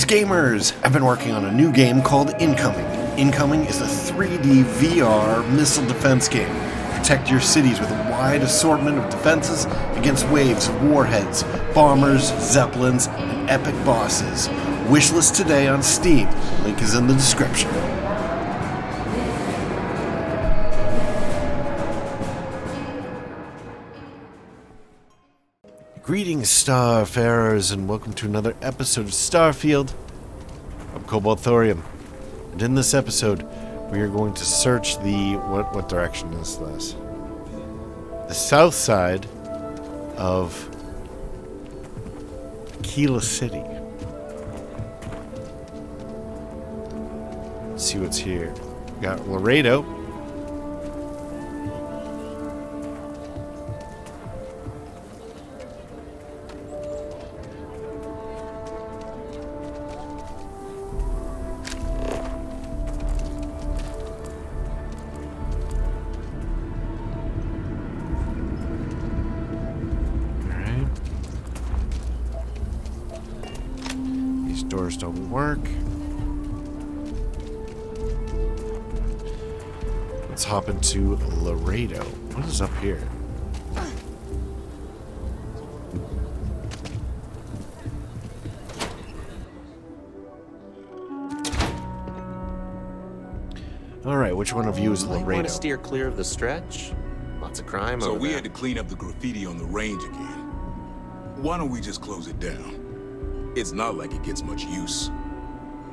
Greetings, gamers! I've been working on a new game called Incoming. Incoming is a 3D VR missile defense game. Protect your cities with a wide assortment of defenses against waves of warheads, bombers, zeppelins, and epic bosses. Wishlist today on Steam. Link is in the description. Greetings, Starfarers, and welcome to another episode of Starfield. I'm Cobalt, Thorium, and in this episode, we are going to search the... What direction is this? The south side of Aquila City. Let's see what's here. We got Laredo. Doors don't work. Let's hop into Laredo. What is up here? Alright, which one of you is Laredo? You want to steer clear of the stretch? Lots of crime over there. So we had to clean up the graffiti on the range again. Why don't we just close it down? It's not like it gets much use.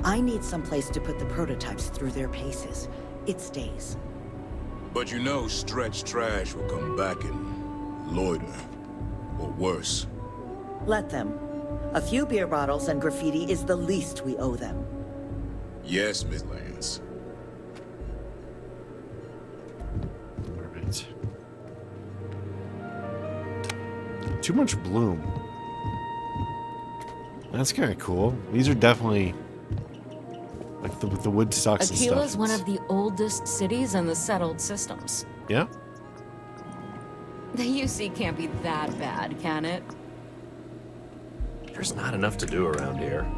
I need some place to put the prototypes through their paces. It stays. But you know stretch trash will come back and loiter. Or worse. Let them. A few beer bottles and graffiti is the least we owe them. Yes, Miss Lance. Alright. Too much bloom. That's kind of cool. These are definitely like the wood stocks and stuff. Aquila's one of the oldest cities in the settled systems. Yeah. The UC can't be that bad, can it? There's not enough to do around here.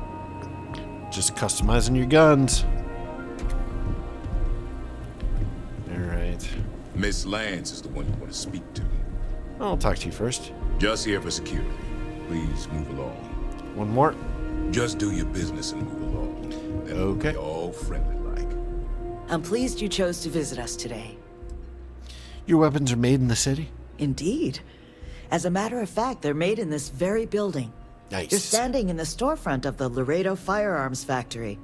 Just customizing your guns. Alright. Miss Lance is the one you want to speak to. I'll talk to you first. Just here for security. Please move along. One more. Just do your business and move along. Then Okay. we'll be all friendly-like. I'm pleased you chose to visit us today. Your weapons are made in the city? Indeed. As a matter of fact, they're made in this very building. Nice. You're standing in the storefront of the Laredo Firearms Factory.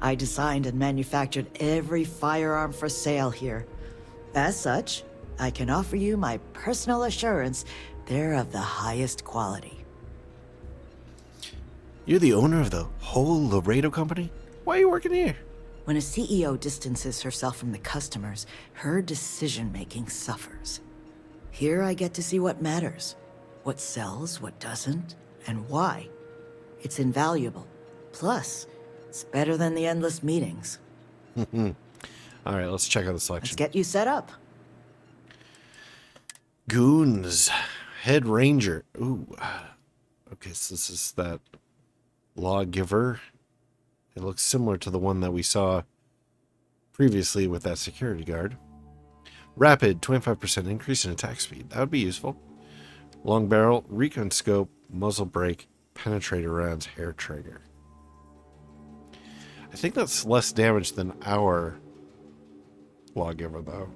I designed and manufactured every firearm for sale here. As such, I can offer you my personal assurance they're of the highest quality. You're the owner of the whole Laredo company? Why are you working here? When a CEO distances herself from the customers, her decision-making suffers. Here I get to see what matters, what sells, what doesn't, and why. It's invaluable. Plus, it's better than the endless meetings. All right, let's check out the Let's selection. get you set up. Goons. Head Ranger. Ooh. Okay, so this is that Lawgiver. It looks similar to the one that we saw previously with that security guard. Rapid, 25% increase in attack speed. That would be useful. Long barrel, recon scope, muzzle brake, penetrator rounds, hair trigger. I think that's less damage than our Lawgiver, though.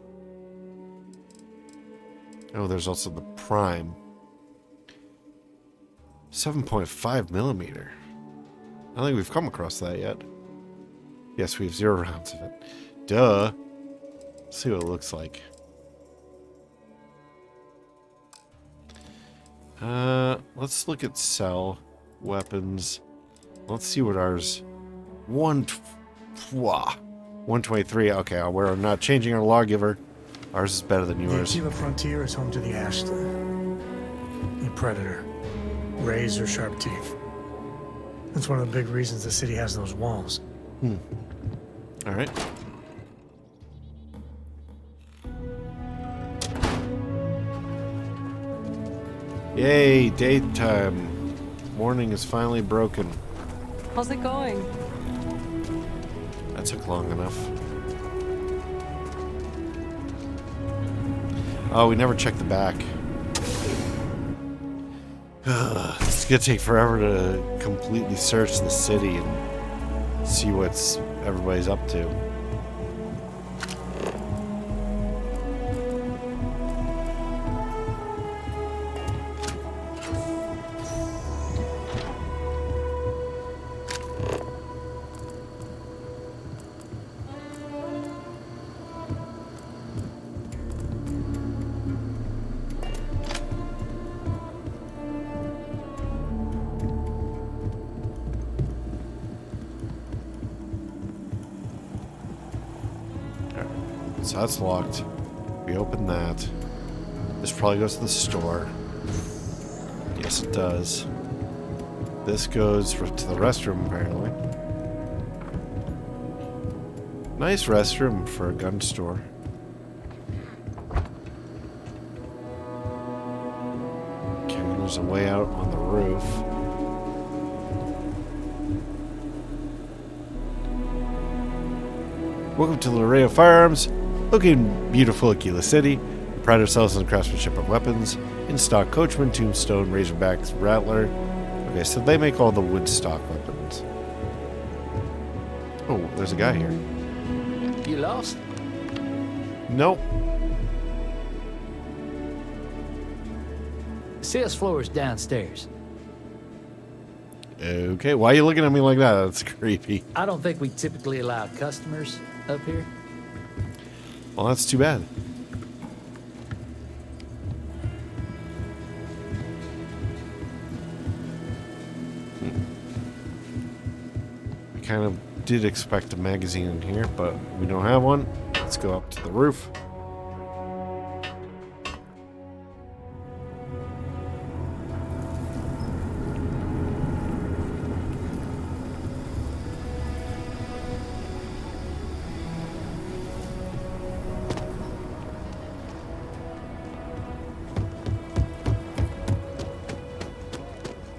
Oh, there's also the Prime. 7.5 millimeter. I don't think we've come across that yet. Yes, we have 0 rounds of it. Duh. Let's see what it looks like. Let's look at cell weapons. Let's see what ours. 123. Okay, we're not changing our Lawgiver. Ours is better than yours. The Aquila Frontier is home to the Ashton, the Predator, razor sharp teeth. That's one of the big reasons the city has those walls. All right. Yay, daytime. Morning is finally broken. How's it going? That took long enough. Oh, we never checked the back. It's gonna take forever to completely search the city and see what's everybody's up to. So that's locked. We open that. This probably goes to the store. Yes, it does. This goes to the restroom, apparently. Nice restroom for a gun store. Okay, there's a way out on the roof. Welcome to Laredo Firearms. Looking beautiful Aquila City. We pride ourselves on the craftsmanship of weapons. In stock, Coachman, Tombstone, Razorbacks, Rattler. Okay, so they make all the wood stock weapons. Oh, there's a guy here. You lost? Nope. Sales floor is downstairs. Okay, why are you looking at me like that? That's creepy. I don't think we typically allow customers up here. Well, that's too bad. I kind of did expect a magazine in here, but we don't have one. Let's go up to the roof.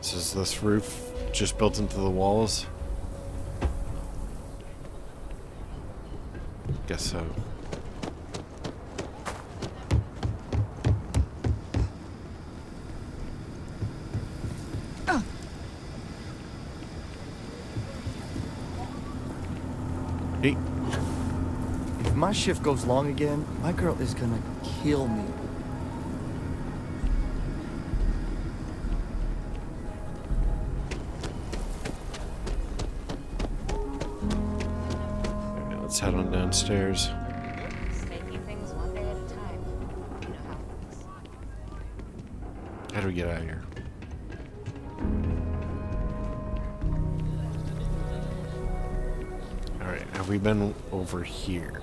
Is this roof just built into the walls? Guess so. Hey. If my shift goes long again, my girl is gonna kill me. Let's head on downstairs. Taking things one day at a time. You know how it works. How do we get out of here? Alright, have we been over here?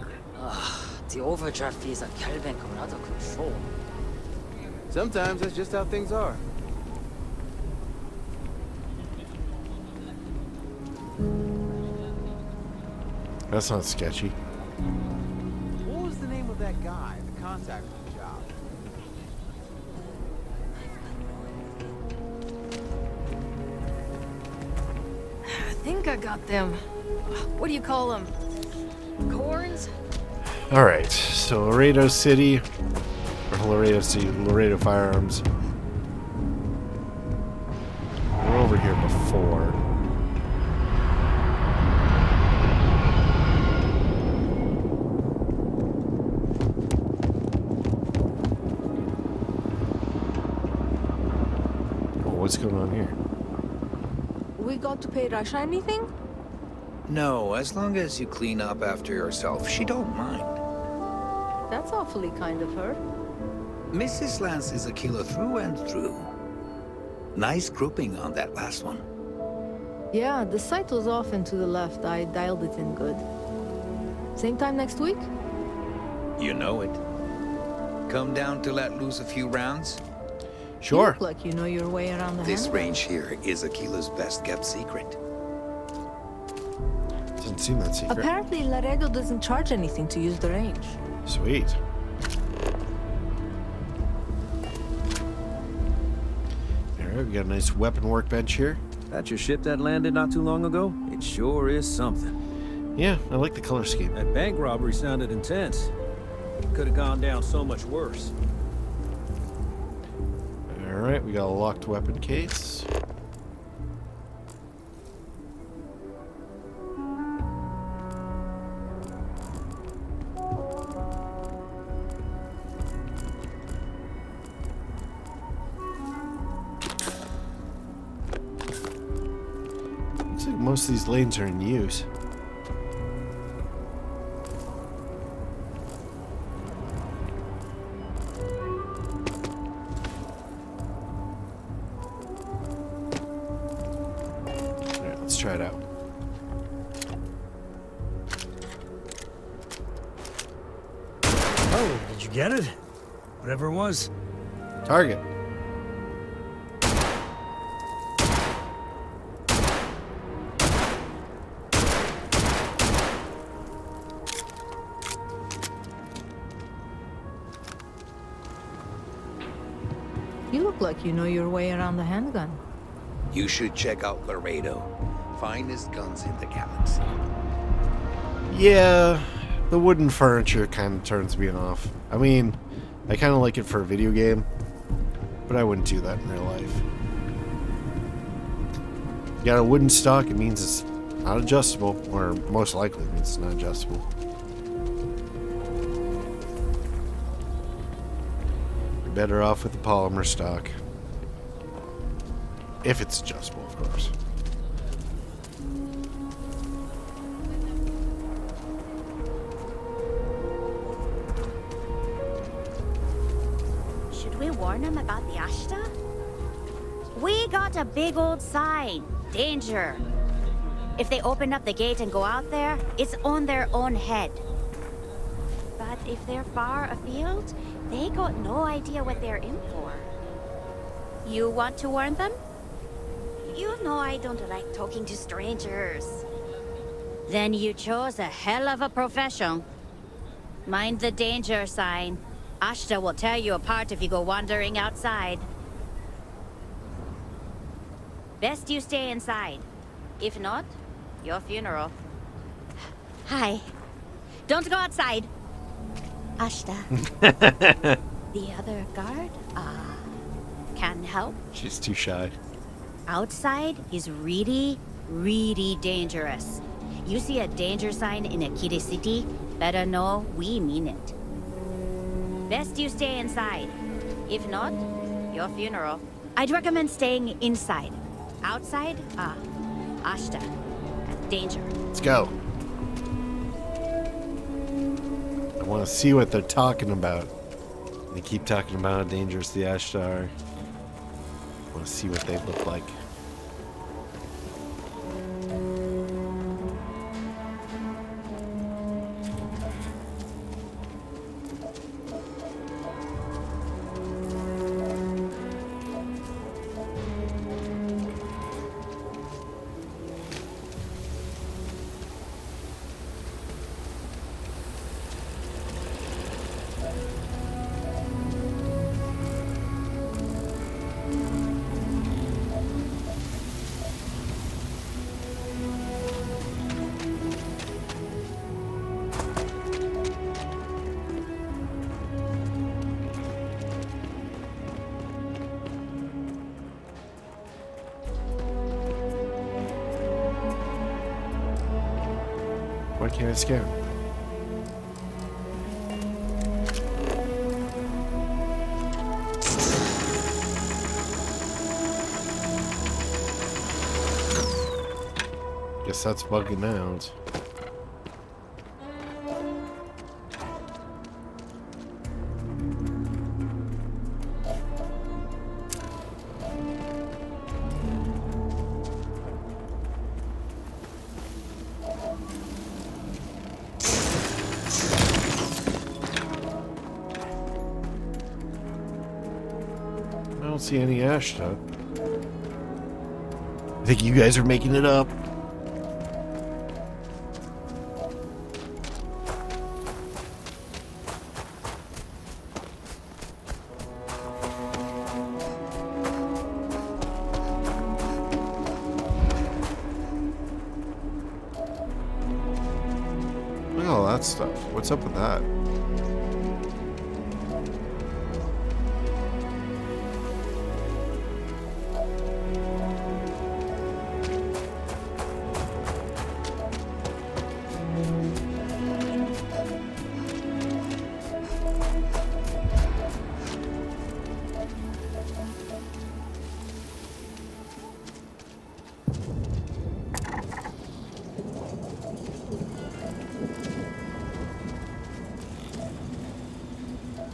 The overdraft fees at Calbank are out of control. Sometimes that's just how things are. That's not sketchy. What was the name of that guy, the contact for the job? I think I got them. What do you call them? Corns? Alright, so Laredo City, or Laredo City, Laredo Firearms. We're over here before. What's going on here? We got to pay Rasha anything? No, as long as you clean up after yourself, she don't mind. That's awfully kind of her. Mrs. Lance is a killer through and through. Nice grouping on that last one. Yeah, the sight was off and to the left. I dialed it in good. Same time next week? You know it. Come down to let loose a few rounds? You look like you know your way around the This handle. range here is Aquila's best kept secret. Doesn't seem that secret. Apparently, Laredo doesn't charge anything to use the range. Sweet. Alright, we got a nice weapon workbench here. That your ship that landed not too long ago? It sure is something. Yeah, I like the color scheme. That bank robbery sounded intense. Could have gone down so much worse. Alright, we got a locked weapon case. Looks like most of these lanes are in use. Alright, let's try it out. Oh, did you get it? Whatever it was. Target. You look like you know your way around the handgun. You should check out Laredo. Finest guns in the galaxy. Yeah, the wooden furniture kind of turns me off. I mean, I kind of like it for a video game, but I wouldn't do that in real life. You got a wooden stock, it means it's not adjustable, or most likely it means it's not adjustable. You're better off with the polymer stock. If it's adjustable, of course. Should we warn them about the Ashta? We got a big old sign. Danger. If they open up the gate and go out there, it's on their own head. But if they're far afield, they got no idea what they're in for. You want to warn them? You know I don't like talking to strangers. Then you chose a hell of a profession. Mind the danger sign. Ashta will tear you apart if you go wandering outside. Best you stay inside. If not, your funeral. Hi. Don't go outside. Ashta. The other guard, can help. She's too shy. Outside is really, really dangerous. You see a danger sign in a kitty city, better know we mean it. Best you stay inside. If not, your funeral. I'd recommend staying inside. Outside, Ashta. Danger. Let's go. I want to see what they're talking about. They keep talking about how dangerous the Ashta are. I want to see what they look like. Why can't I scan? Guess that's bugging out. I don't see any Ashta. I think you guys are making it up. stuff. What's up with that?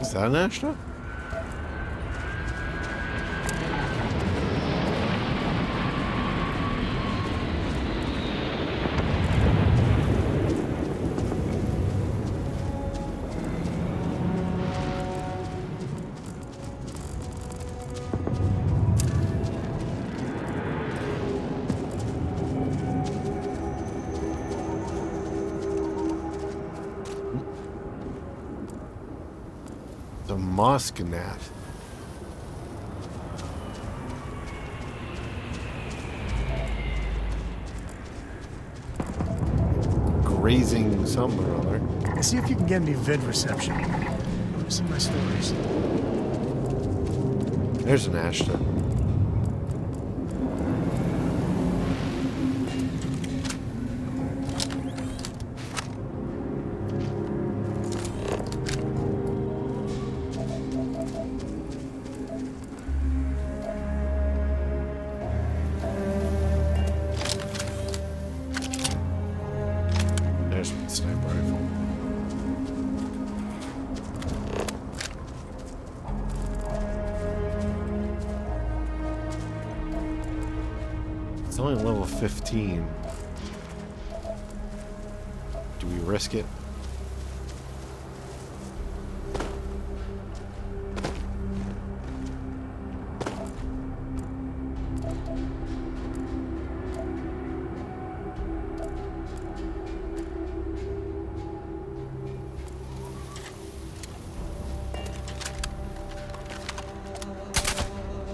Is that an astronaut? The Moscanat. Grazing something or other. See if you can get any vid reception. See my stories. There's an Ashta. There's my sniper rifle. It's only level 15. Do we risk it?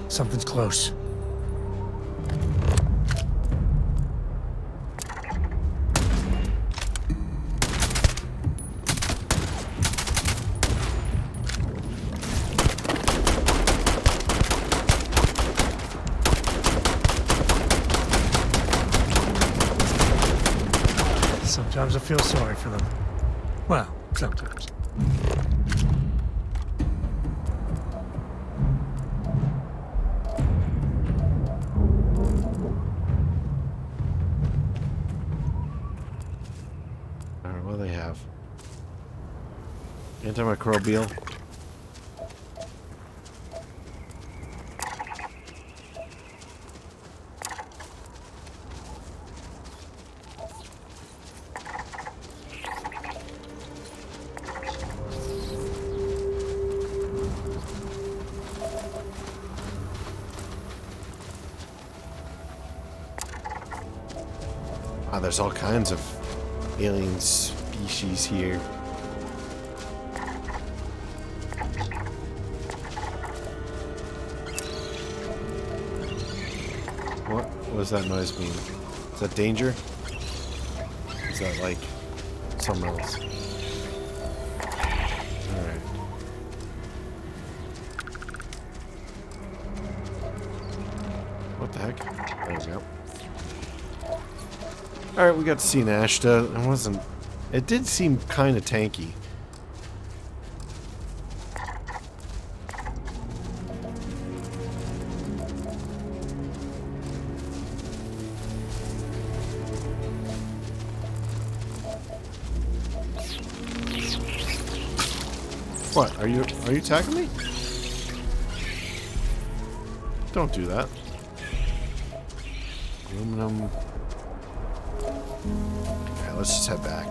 Something's close. Sometimes I feel sorry for them. Well, sometimes. Alright, what do they have? Antimicrobial. Wow, there's all kinds of alien species here. What does that noise mean? Is that danger? Is that like something else? Alright. What the heck? There we go. Alright, we got to see an Ashta. It did seem kind of tanky. What? Are you attacking me? Don't do that. Aluminum. Okay, let's just head back.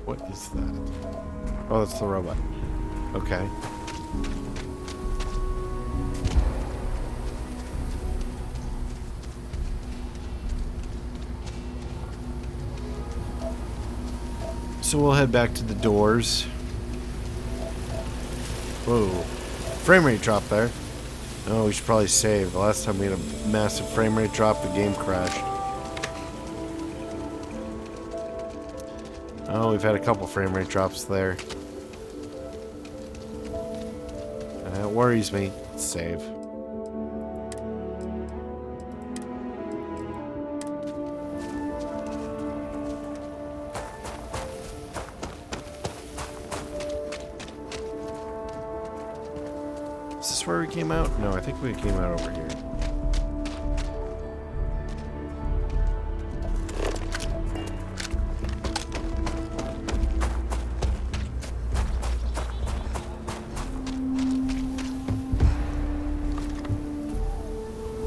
What is that? Oh, that's the robot. Okay. So we'll head back to the doors. Whoa. Frame rate drop there. Oh, we should probably save. The last time we had a massive frame rate drop, the game crashed. Oh, we've had a couple frame rate drops there. That worries me. Let's save. Is this where we came out? No, I think we came out over here.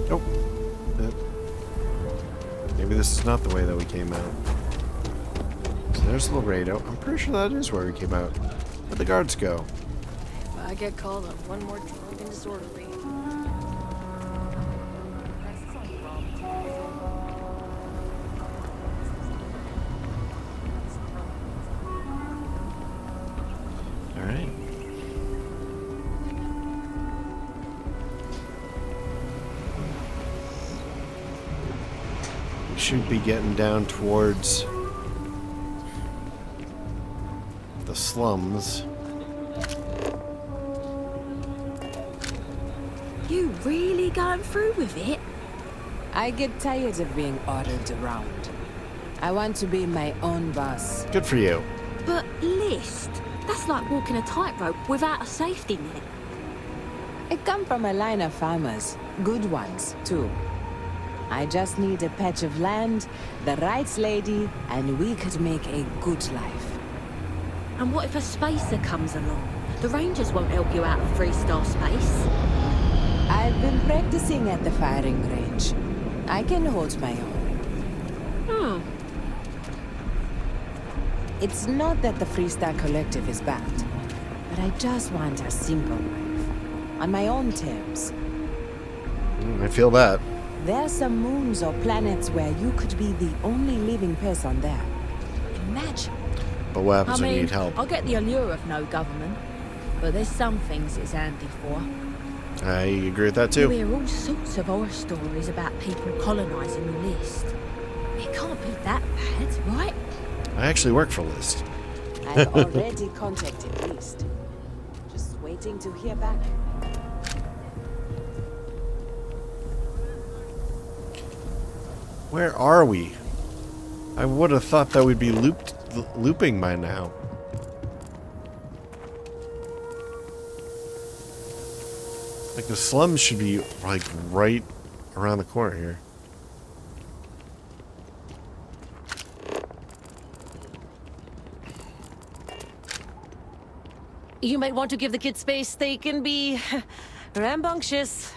Nope. Maybe this is not the way that we came out. So there's Laredo. I'm pretty sure that is where we came out. Where'd the guards go? If I get called on one more drunk and disorderly. Alright. We should be getting down towards the slums. You really going through with it? I get tired of being ordered around. I want to be my own boss. Good for you. But list, that's like walking a tightrope without a safety net. I come from a line of farmers, good ones too. I just need a patch of land, the right lady, and we could make a good life. And what if a spacer comes along? The Rangers won't help you out of 3-star space. I've been practicing at the firing range. I can hold my own. It's not that the Freestar Collective is bad, but I just want a simple life. On my own terms. I feel that. There's some moons or planets where you could be the only living person there. Imagine. But what happens when you need help? I get the allure of no government, but there's some things it's handy for. I agree with that You too. hear all sorts of horror stories about people colonizing the list. It can't be that bad, right? I actually work for List. I've already contacted List. Just waiting to hear back. Where are we? I would have thought that we'd be looping by now. Like the slums should be like right around the corner here. You might want to give the kids space. They can be rambunctious.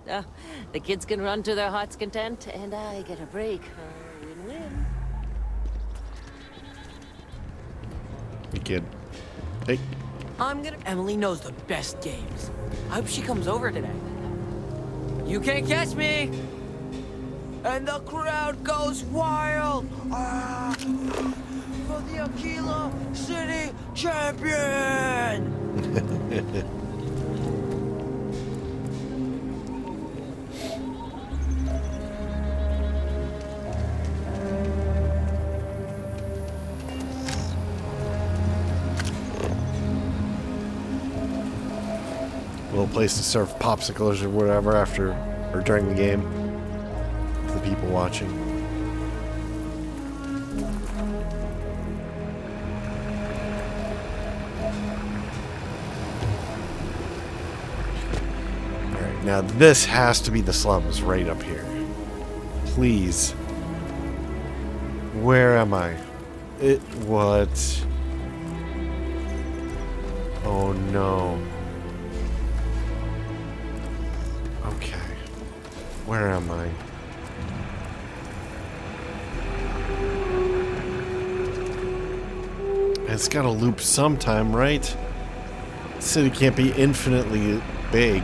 The kids can run to their heart's content, and I get a break. Win-win. Hey kid. Hey. Emily knows the best games. I hope she comes over today. You can't catch me! And the crowd goes wild! Ah, for the Aquila City Champion! Little place to serve popsicles or whatever after or during the game. For the people watching. Alright, now this has to be the slums right up here. Please. Where am I? What? Oh no. Okay. Where am I? It's got to loop sometime, right? The city can't be infinitely big.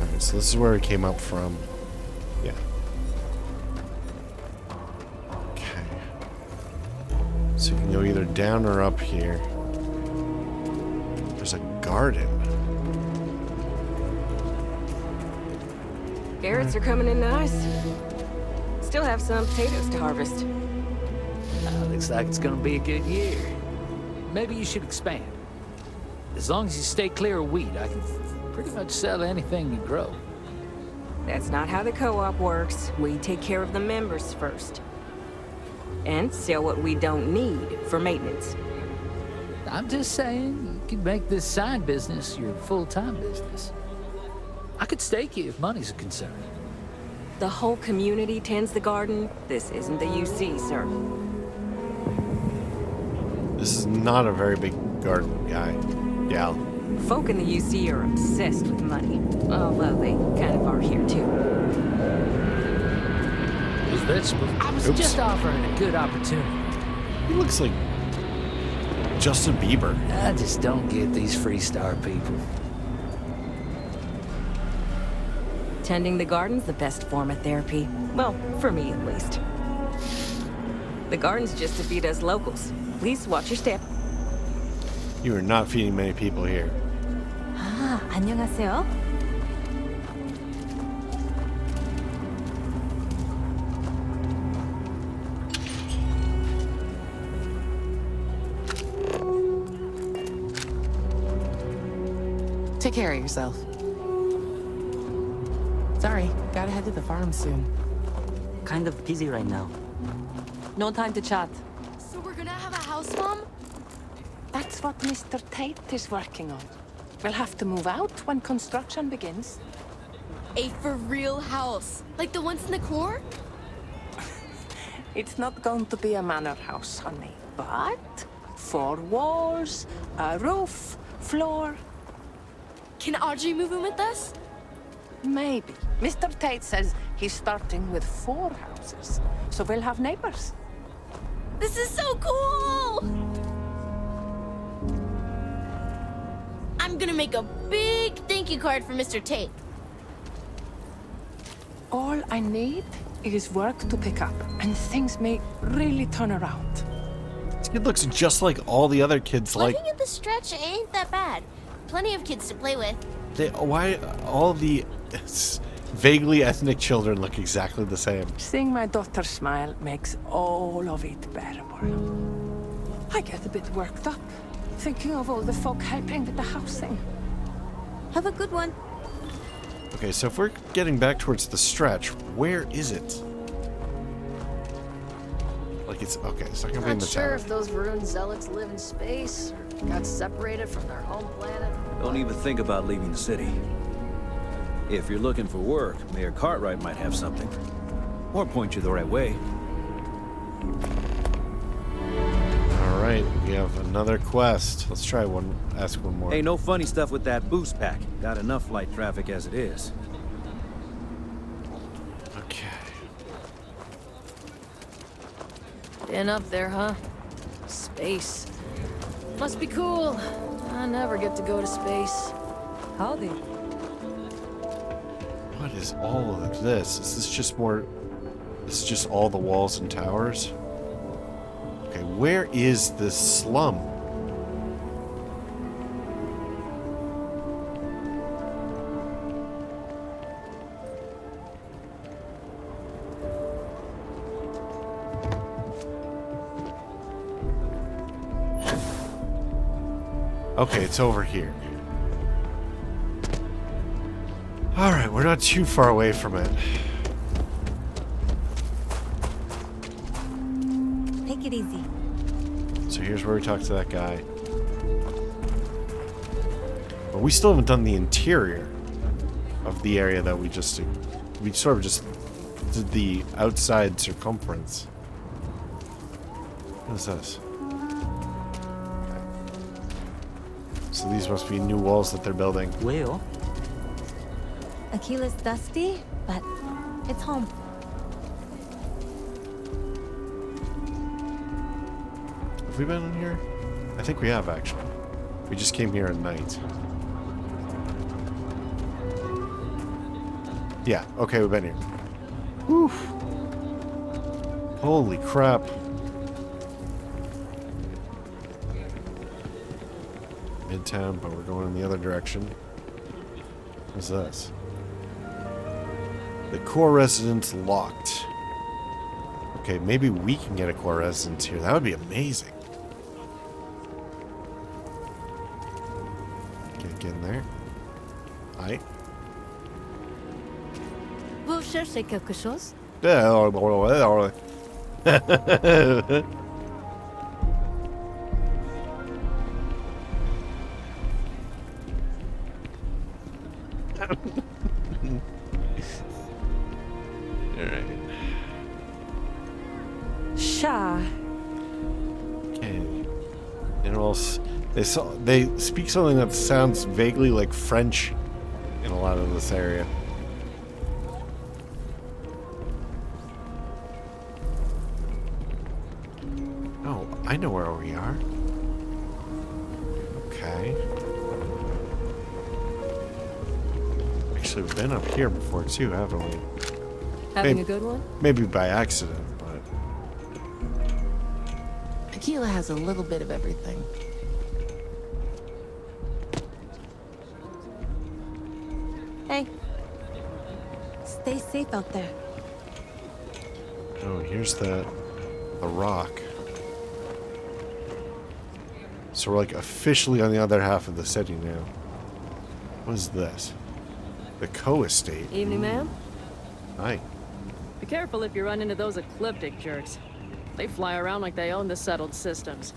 Alright, so this is where we came up from. Yeah. Okay. So you can go either down or up here. There's a garden. Carrots are coming in nice. Still have some potatoes to harvest. Looks like it's gonna be a good year. Maybe you should expand. As long as you stay clear of wheat, I can pretty much sell anything you grow. That's not how the co-op works. We take care of the members first. And sell what we don't need for maintenance. I'm just saying, you could make this side business your full-time business. I could stake you if money's a concern. The whole community tends the garden. This isn't the UC, sir. This is not a very big garden, guy. Gal. Folk in the UC are obsessed with money. Although they kind of are here, too. Those vegetables. I was just offering a good opportunity. He looks like Justin Bieber. I just don't get these Freestar people. Tending the garden's the best form of therapy. Well, for me at least. The garden's just to feed us locals. Please watch your step. You are not feeding many people here. 아, 안녕하세요. Take care of yourself. Sorry, gotta head to the farm soon. Kind of busy right now. No time to chat. So we're gonna have a house, Mom? That's what Mr. Tate is working on. We'll have to move out when construction begins. A for real house, like the ones in the core? It's not going to be a manor house, honey, but 4 walls, a roof, floor. Can Audrey move in with us? Maybe. Mr. Tate says he's starting with 4 houses, so we'll have neighbors. This is so cool! I'm gonna make a big thank you card for Mr. Tate. All I need is work to pick up, and things may really turn around. This kid looks just like all the other kids. Like, Living at the stretch ain't that bad. Plenty of kids to play with. why all the vaguely ethnic children look exactly the same? Seeing my daughter smile makes all of it bearable. I get a bit worked up, thinking of all the folk helping with the housing. Have a good one. Okay, so if we're getting back towards the stretch, where is it? Like it's okay, it's not gonna be in Not the sure tower. if those Varun zealots live in space or got separated from their home planet. Don't even think about leaving the city. If you're looking for work, Mayor Cartwright might have something. Or point you the right way. Alright, we have another quest. Let's try one, ask one more. Hey, no funny stuff with that boost pack. Got enough light traffic as it is. Okay. Been up there, huh? Space. Must be cool. I never get to go to space. Howdy. What is all of this? Is this just more... This is just all the walls and towers? Okay, where is this slum? Okay, it's over here. Alright, we're not too far away from it. Take it easy. So here's where we talk to that guy. But we still haven't done the interior of the area that we just... We sort of just did the outside circumference. What is this? So these must be new walls that they're building. Well, Aquila's dusty, but it's home. Have we been in here? I think we have, actually. We just came here at night. Yeah, okay, we've been here. Whew. Holy crap. Midtown, but we're going in the other direction. What's this? The core residence locked. Okay, maybe we can get a core residence here. That would be amazing. Okay, get in there. Hi. Vous cherchez quelque chose? Alright. Sha. Okay. And else they speak something that sounds vaguely like French in a lot of this area. Oh, I know where we are. Okay. Actually, we've been up here before too, haven't we? Having Maybe- a good one? Maybe by accident, but Tequila has a little bit of everything. Hey. Stay safe out there. oh, here's the rock. So we're like officially on the other half of the city now. What is this? The co-estate. Evening, ma'am. Hi. Be careful if you run into those ecliptic jerks. They fly around like they own the settled systems.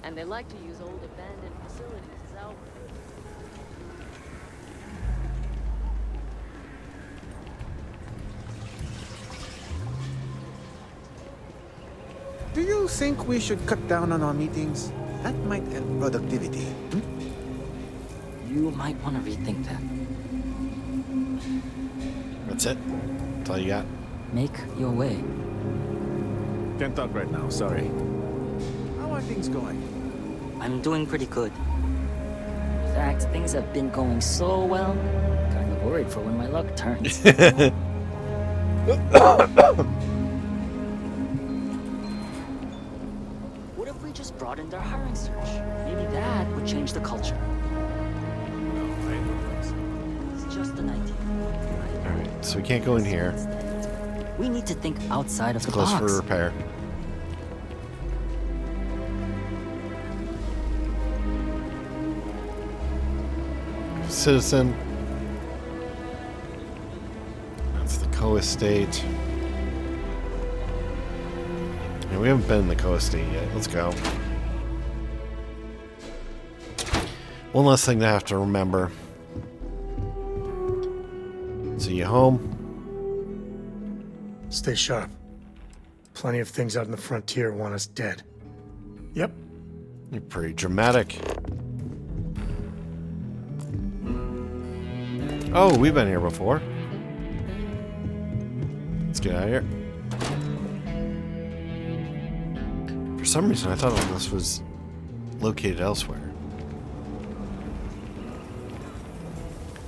And they like to use old abandoned facilities as outposts. Do you think we should cut down on our meetings? That might help productivity. you might want to rethink that. That's it? That's all you got? Make your way. Can't talk right now, sorry. How are things going? I'm doing pretty good. In fact, things have been going so well, kind of worried for when my luck turns. What if we just broadened our hiring search? Maybe that would change the culture. It's just an idea. Alright, so we can't go in here. We need to think outside of It's the close box. for repair. Citizen. That's the co-estate. Yeah, we haven't been in the co-estate yet. Let's go. One last thing to have to remember. See you home. Stay sharp. Plenty of things out in the frontier want us dead. Yep. You're pretty dramatic. Oh, we've been here before. Let's get out of here. For some reason, I thought all this was located elsewhere.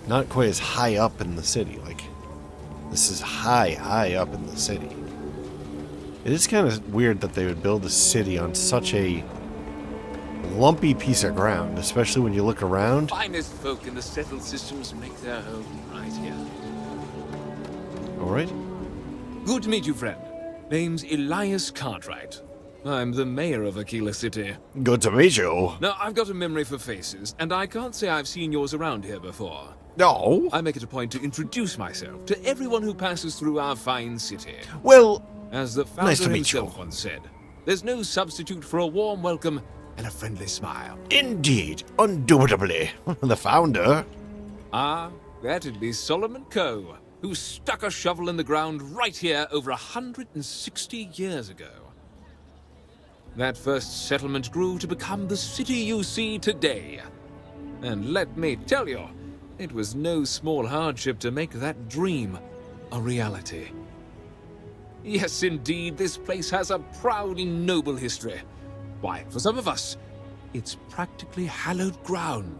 Not quite as high up in the city. Like, this is high up in the city. It is kind of weird that they would build a city on such a lumpy piece of ground, especially when you look around. Finest folk in the settled systems make their home right here. All right. Good to meet you, friend. Name's Elias Cartwright. I'm the mayor of Aquila City. Good to meet you. Now, I've got a memory for faces, and I can't say I've seen yours around here before. No. I make it a point to introduce myself to everyone who passes through our fine city. Well, as the founder nice to meet you. himself once said, there's no substitute for a warm welcome and a friendly smile. Indeed, indubitably. The founder. Ah, that'd be Solomon Coe, who stuck a shovel in the ground right here over 160 years ago. That first settlement grew to become the city you see today. And let me tell you, it was no small hardship to make that dream a reality. Yes, indeed, this place has a proud and noble history. Why, for some of us, it's practically hallowed ground.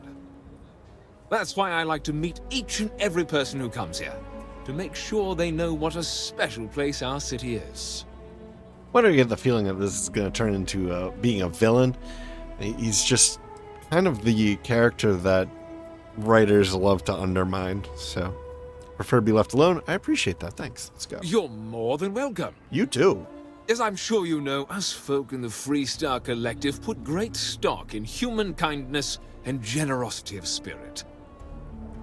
That's why I like to meet each and every person who comes here, to make sure they know what a special place our city is. Why do I get the feeling that this is going to turn into being a villain? He's just kind of the character that writers love to undermine, so prefer to be left alone. I appreciate that. Thanks. Let's go. You're more than welcome. You too. As I'm sure you know, us folk in the Freestar Collective put great stock in human kindness and generosity of spirit.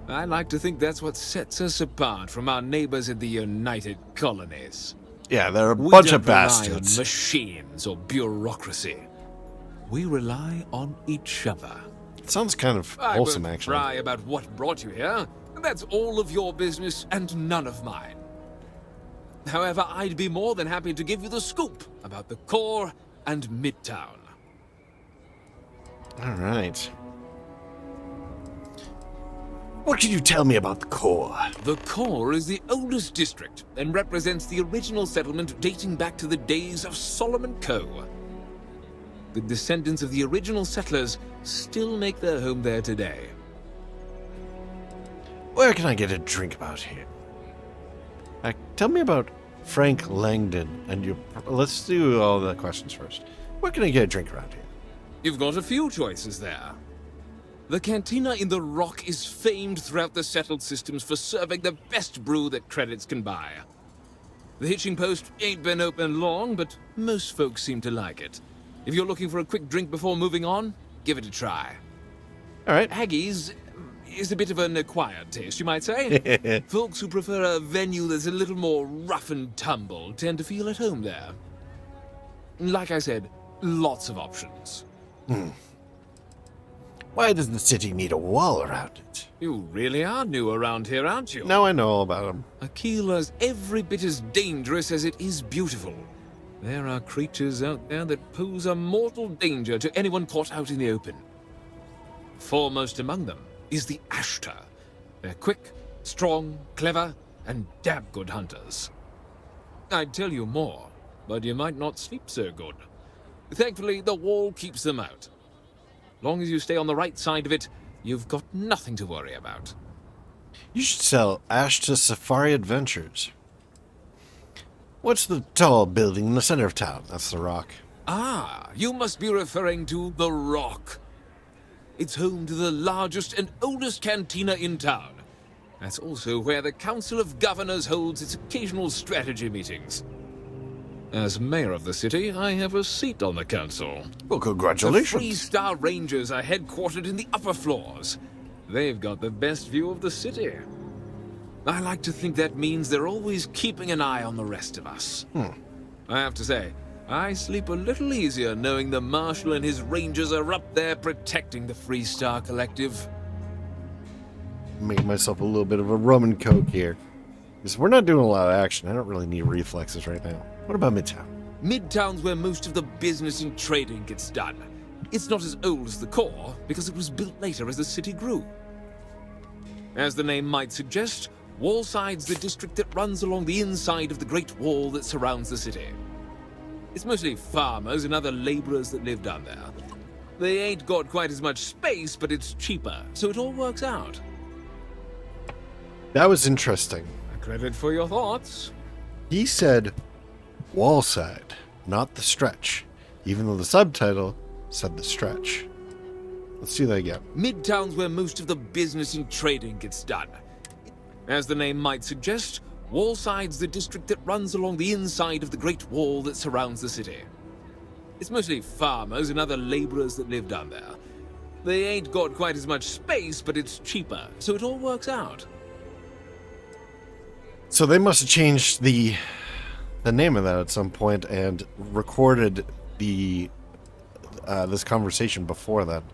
I like to think that's what sets us apart from our neighbors in the United Colonies. Yeah, they're a bunch of We don't rely bastards. on machines or bureaucracy. We rely on each other. It sounds kind of I wholesome, won't actually. pry about what brought you here. That's all of your business and none of mine. However, I'd be more than happy to give you the scoop about the core and Midtown. All right. What can you tell me about the core? The core is the oldest district and represents the original settlement dating back to the days of Solomon Coe. The descendants of the original settlers still make their home there today. Where can I get a drink about here? Tell me about Frank Langdon and your... Let's do all the questions first. Where can I get a drink around here? You've got a few choices there. The cantina in the Rock is famed throughout the settled systems for serving the best brew that credits can buy. The hitching post ain't been open long, but most folks seem to like it. If you're looking for a quick drink before moving on, give it a try. All right. Haggis is a bit of an acquired taste, you might say. Folks who prefer a venue that's a little more rough and tumble tend to feel at home there. Like I said, lots of options. Why does the city need a wall around it? You really are new around here, aren't you? No, I know all about them. Aquila's every bit as dangerous as it is beautiful. There are creatures out there that pose a mortal danger to anyone caught out in the open. Foremost among them is the Ashtar. They're quick, strong, clever, and damn good hunters. I'd tell you more, but you might not sleep so good. Thankfully, the wall keeps them out. Long as you stay on the right side of it, you've got nothing to worry about. You should sell Ashta Safari Adventures. What's the tall building in the center of town? That's the Rock. Ah, you must be referring to the Rock. It's home to the largest and oldest cantina in town. That's also where the Council of Governors holds its occasional strategy meetings. As mayor of the city, I have a seat on the council. Well, congratulations. The Freestar Rangers are headquartered in the upper floors. They've got the best view of the city. I like to think that means they're always keeping an eye on the rest of us. I have to say, I sleep a little easier knowing the Marshal and his Rangers are up there protecting the Freestar Collective. Make myself a little bit of a rum and coke here. Because we're not doing a lot of action. I don't really need reflexes right now. What about Midtown? Midtown's where most of the business and trading gets done. It's not as old as the core, because it was built later as the city grew. As the name might suggest, Wallside's the district that runs along the inside of the Great Wall that surrounds the city. It's mostly farmers and other laborers that live down there. They ain't got quite as much space, but it's cheaper, so it all works out. That was interesting. Credit for your thoughts. He said Wallside, not the stretch, even though the subtitle said the stretch. Let's do that again. Midtown's where most of the business and trading gets done. As the name might suggest, Wallside's the district that runs along the inside of the Great Wall that surrounds the city. It's mostly farmers and other laborers that live down there. They ain't got quite as much space, but it's cheaper, so it all works out. So they must have changed the name of that at some point and recorded the this conversation before that.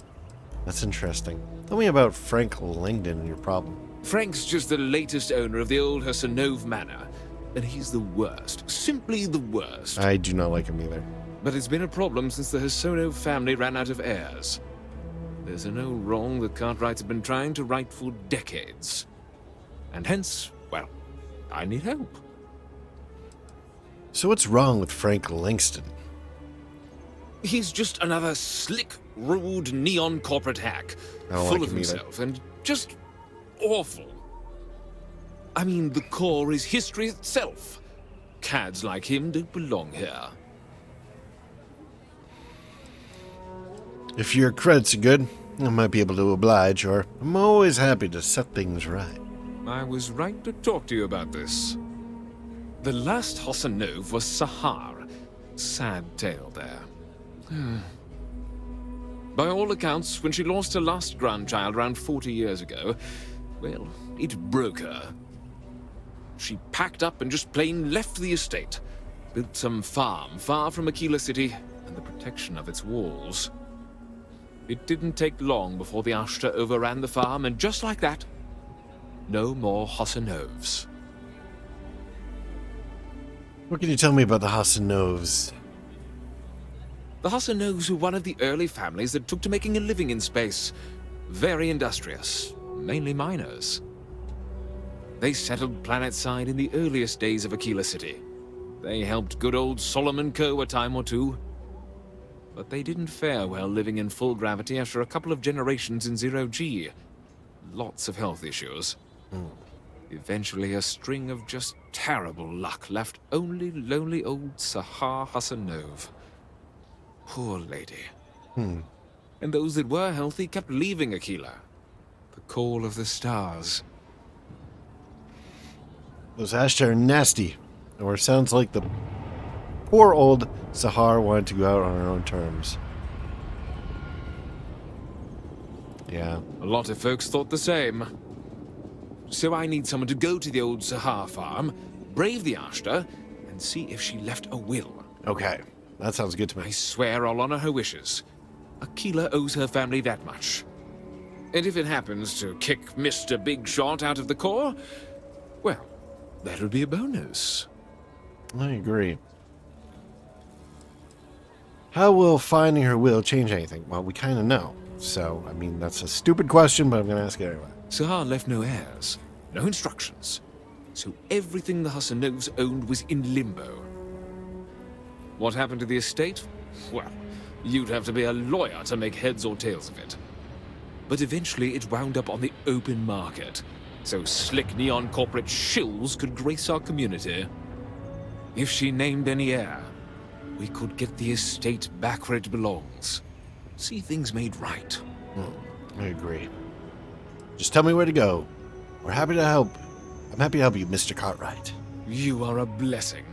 That's interesting. Tell me about Frank Langdon and your problem. Frank's just the latest owner of the old Hersenove Manor, and he's the worst. Simply the worst. I do not like him either. But it's been a problem since the Hersenove family ran out of heirs. There's no wrong the Cartwrights have been trying to right for decades. And hence, well, I need help. So what's wrong with Frank Langston? He's just another slick, rude, neon corporate hack. I don't Full like of him either. himself and just awful. I mean, the core is history itself. Cads like him don't belong here. If your credits are good, I might be able to oblige, or I'm always happy to set things right. I was right to talk to you about this. The last Hassanov was Sahar. Sad tale there. By all accounts, when she lost her last grandchild around 40 years ago, well, it broke her. She packed up and just plain left the estate. Built some farm far from Aquila City and the protection of its walls. It didn't take long before the Ashta overran the farm, and just like that, no more Hassanovs. What can you tell me about the Hassanovs? The Hassanovs were one of the early families that took to making a living in space. Very industrious, mainly miners. They settled planetside in the earliest days of Aquila City. They helped good old Solomon Co. a time or two. But they didn't fare well living in full gravity after a couple of generations in zero-G. Lots of health issues. Eventually, a string of just terrible luck left only lonely old Sahar Hassanov. Poor lady. And those that were healthy kept leaving Aquila. The call of the stars. Those Ashta are nasty. Or it sounds like the poor old Sahar wanted to go out on her own terms. Yeah. A lot of folks thought the same. So I need someone to go to the old Sahar farm, brave the Ashta, and see if she left a will. Okay. That sounds good to me. I swear I'll honor her wishes. Aquila owes her family that much. And if it happens to kick Mr. Big Shot out of the core, well, that would be a bonus. I agree. How will finding her will change anything? Well, we kind of know. So, I mean, that's a stupid question, but I'm going to ask it anyway. Sahar left no heirs, no instructions. So everything the Hassanovs owned was in limbo. What happened to the estate? Well, you'd have to be a lawyer to make heads or tails of it. But eventually it wound up on the open market, so slick neon corporate shills could grace our community. If she named any heir, we could get the estate back where it belongs. See things made right. I agree. Just tell me where to go. We're happy to help. I'm happy to help you, Mr. Cartwright. You are a blessing.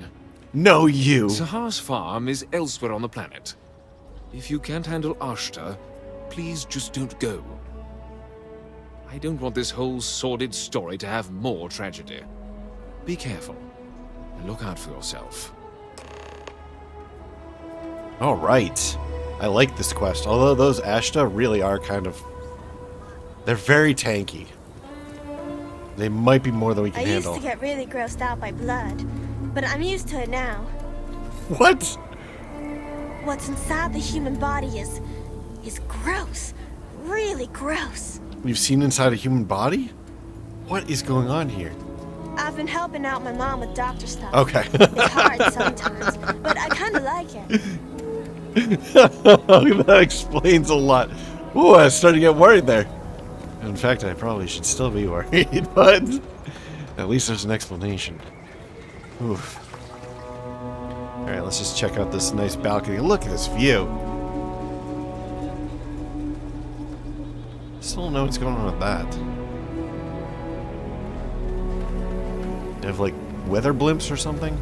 No, you. Sahar's farm is elsewhere on the planet. If you can't handle Ashta, please just don't go. I don't want this whole sordid story to have more tragedy. Be careful, and look out for yourself. All right. I like this quest, although those Ashta really are kind of... They're very tanky. They might be more than we can handle. I used to get really grossed out by blood, but I'm used to it now. What? What's inside the human body is gross. Really gross. You've seen inside a human body? What is going on here? I've been helping out my mom with doctor stuff. Okay. It's hard sometimes, but I kind of like it. That explains a lot. Ooh, I started to get worried there. In fact, I probably should still be worried, but at least there's an explanation. Oof. Alright, let's just check out this nice balcony. Look at this view. Still don't know what's going on with that. They have like weather blimps or something?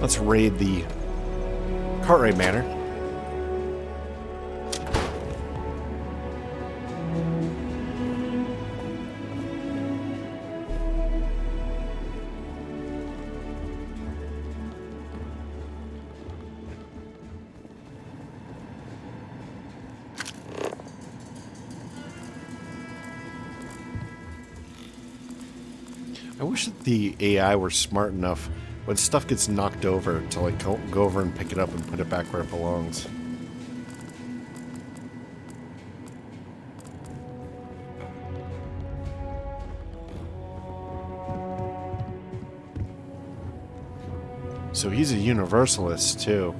Let's raid the Cartwright Manor. I wish that the AI were smart enough when stuff gets knocked over to like go over and pick it up and put it back where it belongs. so he's a universalist too.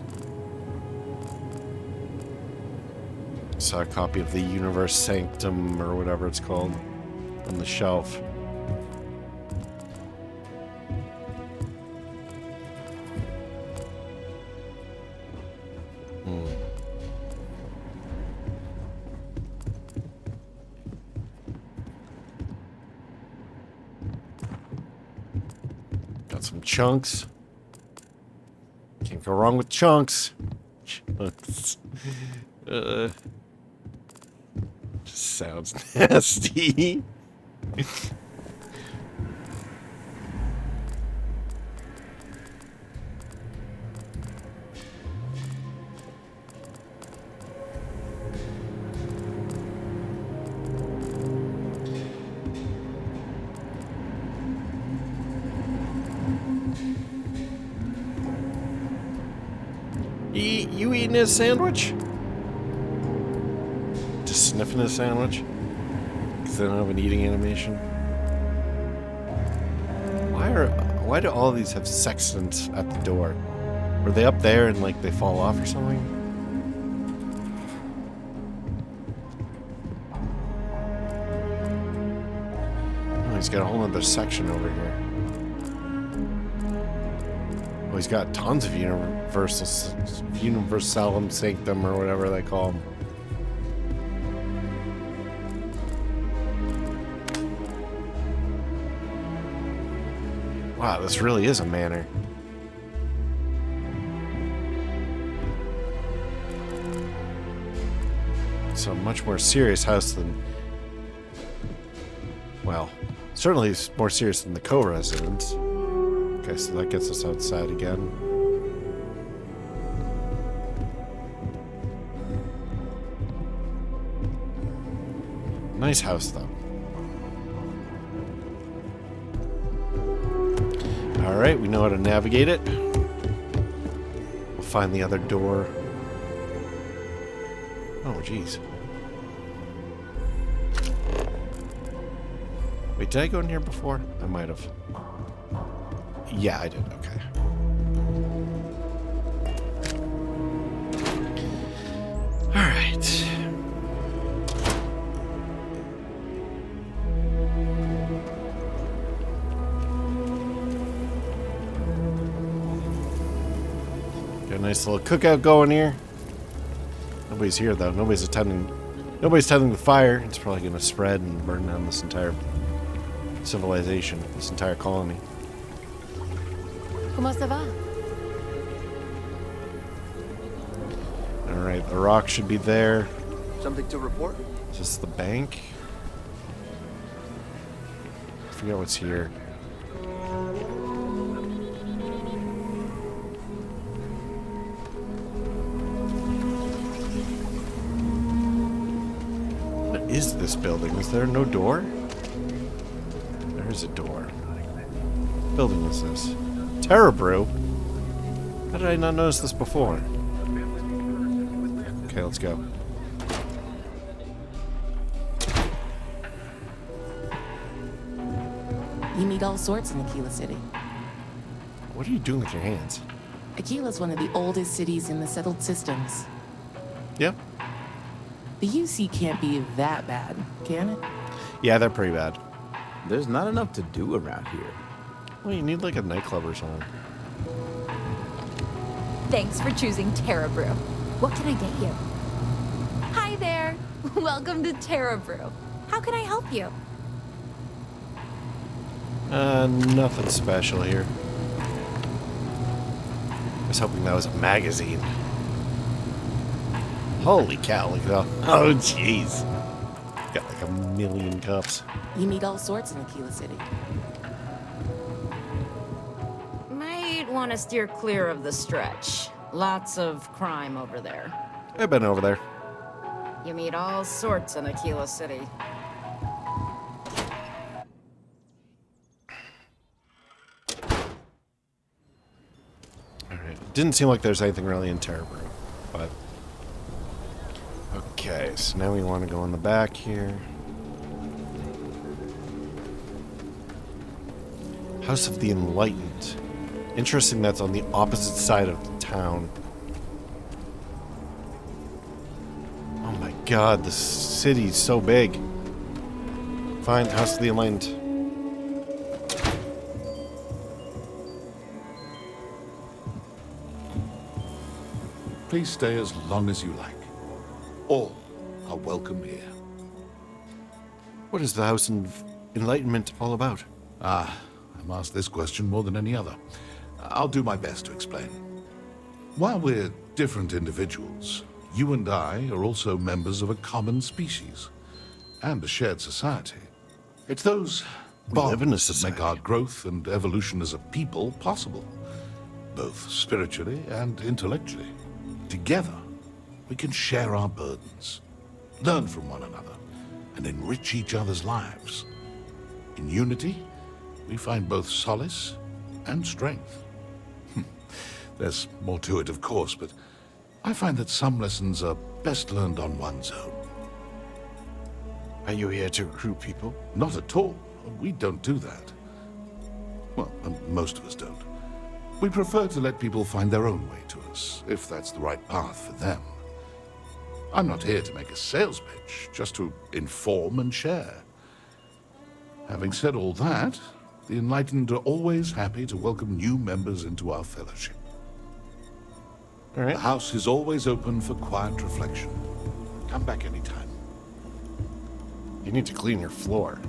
Saw a copy of the Universe Sanctum or whatever it's called on the shelf. Got some chunks. Can't go wrong with chunks. Chunks. Just sounds nasty. You eating his sandwich? Just sniffing his sandwich? Because they don't have an eating animation. Why do all of these have sextants at the door? Were they up there and like they fall off or something? Oh, he's got a whole other section over here. Oh, he's got tons of universalum sanctum or whatever they call them. Wow, this really is a manor. It's a much more serious house than... Well, certainly it's more serious than the co-residence. Okay, so that gets us outside again. Nice house, though. Alright, we know how to navigate it. We'll find the other door. Oh, jeez. Wait, did I go in here before? I might have. Yeah, I did. Okay. Alright. Got a nice little cookout going here. Nobody's here though. Nobody's tending the fire. It's probably going to spread and burn down this entire civilization, this entire colony. Comment ça va? Alright, the rock should be there. Something to report? Is this the bank? I forget what's here. What is this building? Is there no door? There is a door. What building is this? Terrabrew? How did I not notice this before? Okay, let's go. You meet all sorts in Aquila City. What are you doing with your hands? Aquila's one of the oldest cities in the settled systems. Yep. The UC can't be that bad, can it? Yeah, they're pretty bad. There's not enough to do around here. Well, you need like a nightclub or something. Thanks for choosing Terrabrew. What can I get you? Hi there. Welcome to Terrabrew. How can I help you? Nothing special here. I was hoping that was a magazine. Holy cow, look at that. Oh, jeez. Got like a million cups. You meet all sorts in Aquila City. Might want to steer clear of the stretch. Lots of crime over there. I've been over there. You meet all sorts in Aquila City. Alright, didn't seem like there's anything really in Terrabrew, but... Okay, so now we want to go in the back here. House of the Enlightened. Interesting that's on the opposite side of the town. Oh my god, the city's so big. Fine, House of the Enlightened. Please stay as long as you like. All are welcome here. What is the House of Enlightenment all about? I'm asked this question more than any other. I'll do my best to explain. While we're different individuals, you and I are also members of a common species and a shared society. It's those bonds that make our growth and evolution as a people possible, both spiritually and intellectually. Together, we can share our burdens, learn from one another, and enrich each other's lives. In unity, we find both solace and strength. There's more to it, of course, but I find that some lessons are best learned on one's own. Are you here to recruit people? Not at all. We don't do that. Well, most of us don't. We prefer to let people find their own way to us, if that's the right path for them. I'm not here to make a sales pitch, just to inform and share. Having said all that, the Enlightened are always happy to welcome new members into our fellowship. All right. The house is always open for quiet reflection. Come back anytime. You need to clean your floor.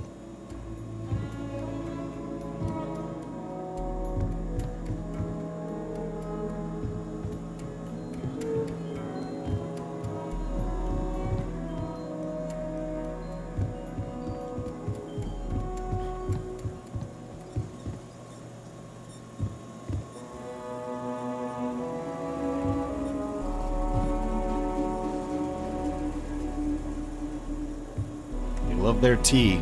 Love their tea.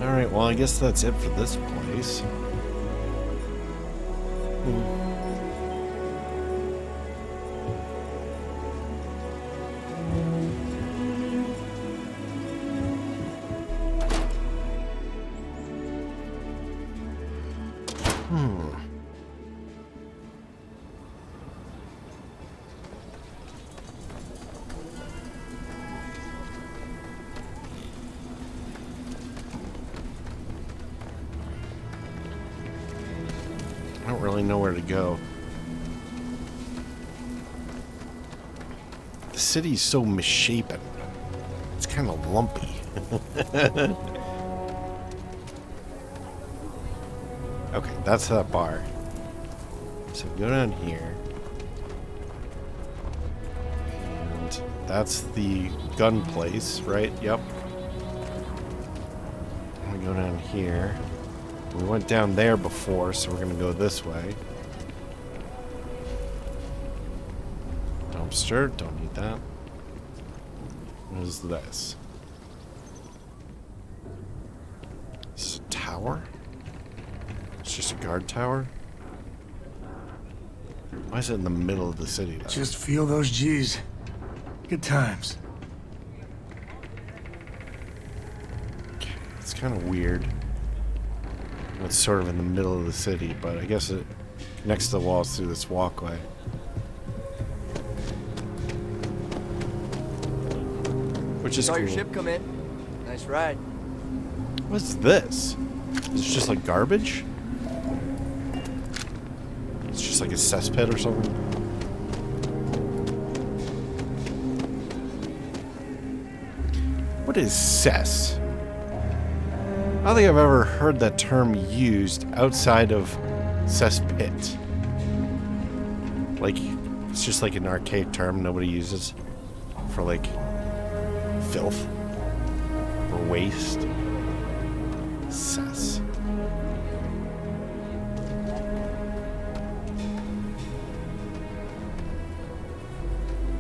Alright, well, I guess that's it for this place. I don't really know where to go. The city's so misshapen. It's kind of lumpy. Okay, that's that bar. So go down here. And that's the gun place, right? Yep. I'm gonna go down here. We went down there before, so we're going to go this way. Dumpster, don't need that. What is this? Is this a tower? It's just a guard tower? Why is it in the middle of the city, though? Just feel those G's. Good times. Okay, it's kind of weird. It's sort of in the middle of the city, but I guess it connects the walls through this walkway. Which is Saw cool. your ship come in. Nice ride. What's this? Is it just like garbage? It's just like a cesspit or something? What is cess? I don't think I've ever heard that term used outside of cesspit. Like, it's just like an archaic term nobody uses for like filth or waste. Cess.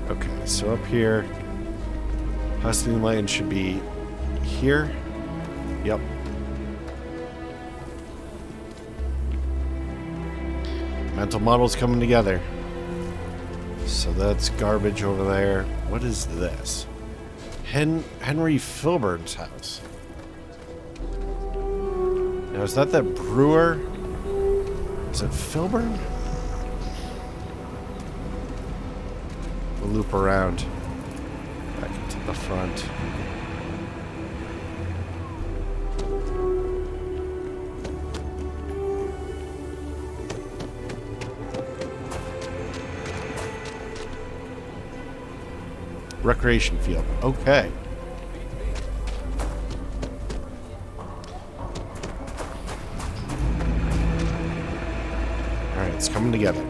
Okay, so up here, House of the Enlightened should be here. Yep. Mental models coming together. So that's garbage over there. What is this? Henry Filburn's house. Now, is that brewer? Is it Filburn? We'll loop around back into the front. Recreation field. Okay. Alright, it's coming together.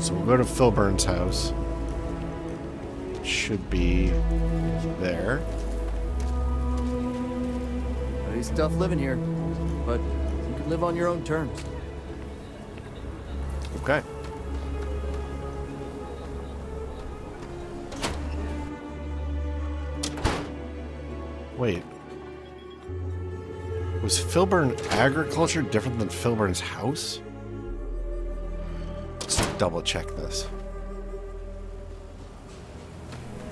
So we'll go to Filburn's house. It should be there. It's tough living here, but you can live on your own terms. Okay. Wait. Was Filburn agriculture different than Filburn's house? Let's double check this.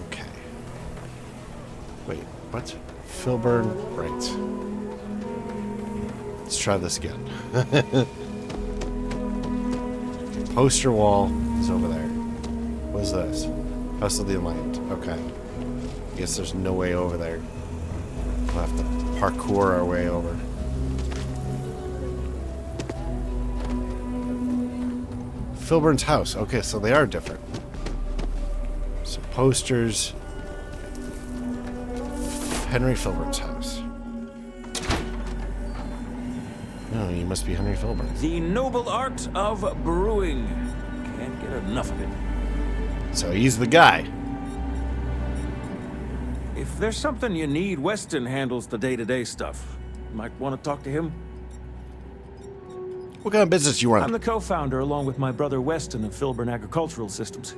Okay. Wait, what? Filburn, right. Let's try this again. Poster wall is over there. What is this? House of the Enlightened. Okay. I guess there's no way over there. We'll have to parkour our way over. Filburn's house. Okay, so they are different. So posters. Henry Filburn's house. No, you must be Henry Filburn. The noble art of brewing. Can't get enough of it. So he's the guy. If there's something you need, Weston handles the day-to-day stuff. You might want to talk to him. What kind of business you run? I'm the co-founder along with my brother Weston of Filburn Agricultural Systems.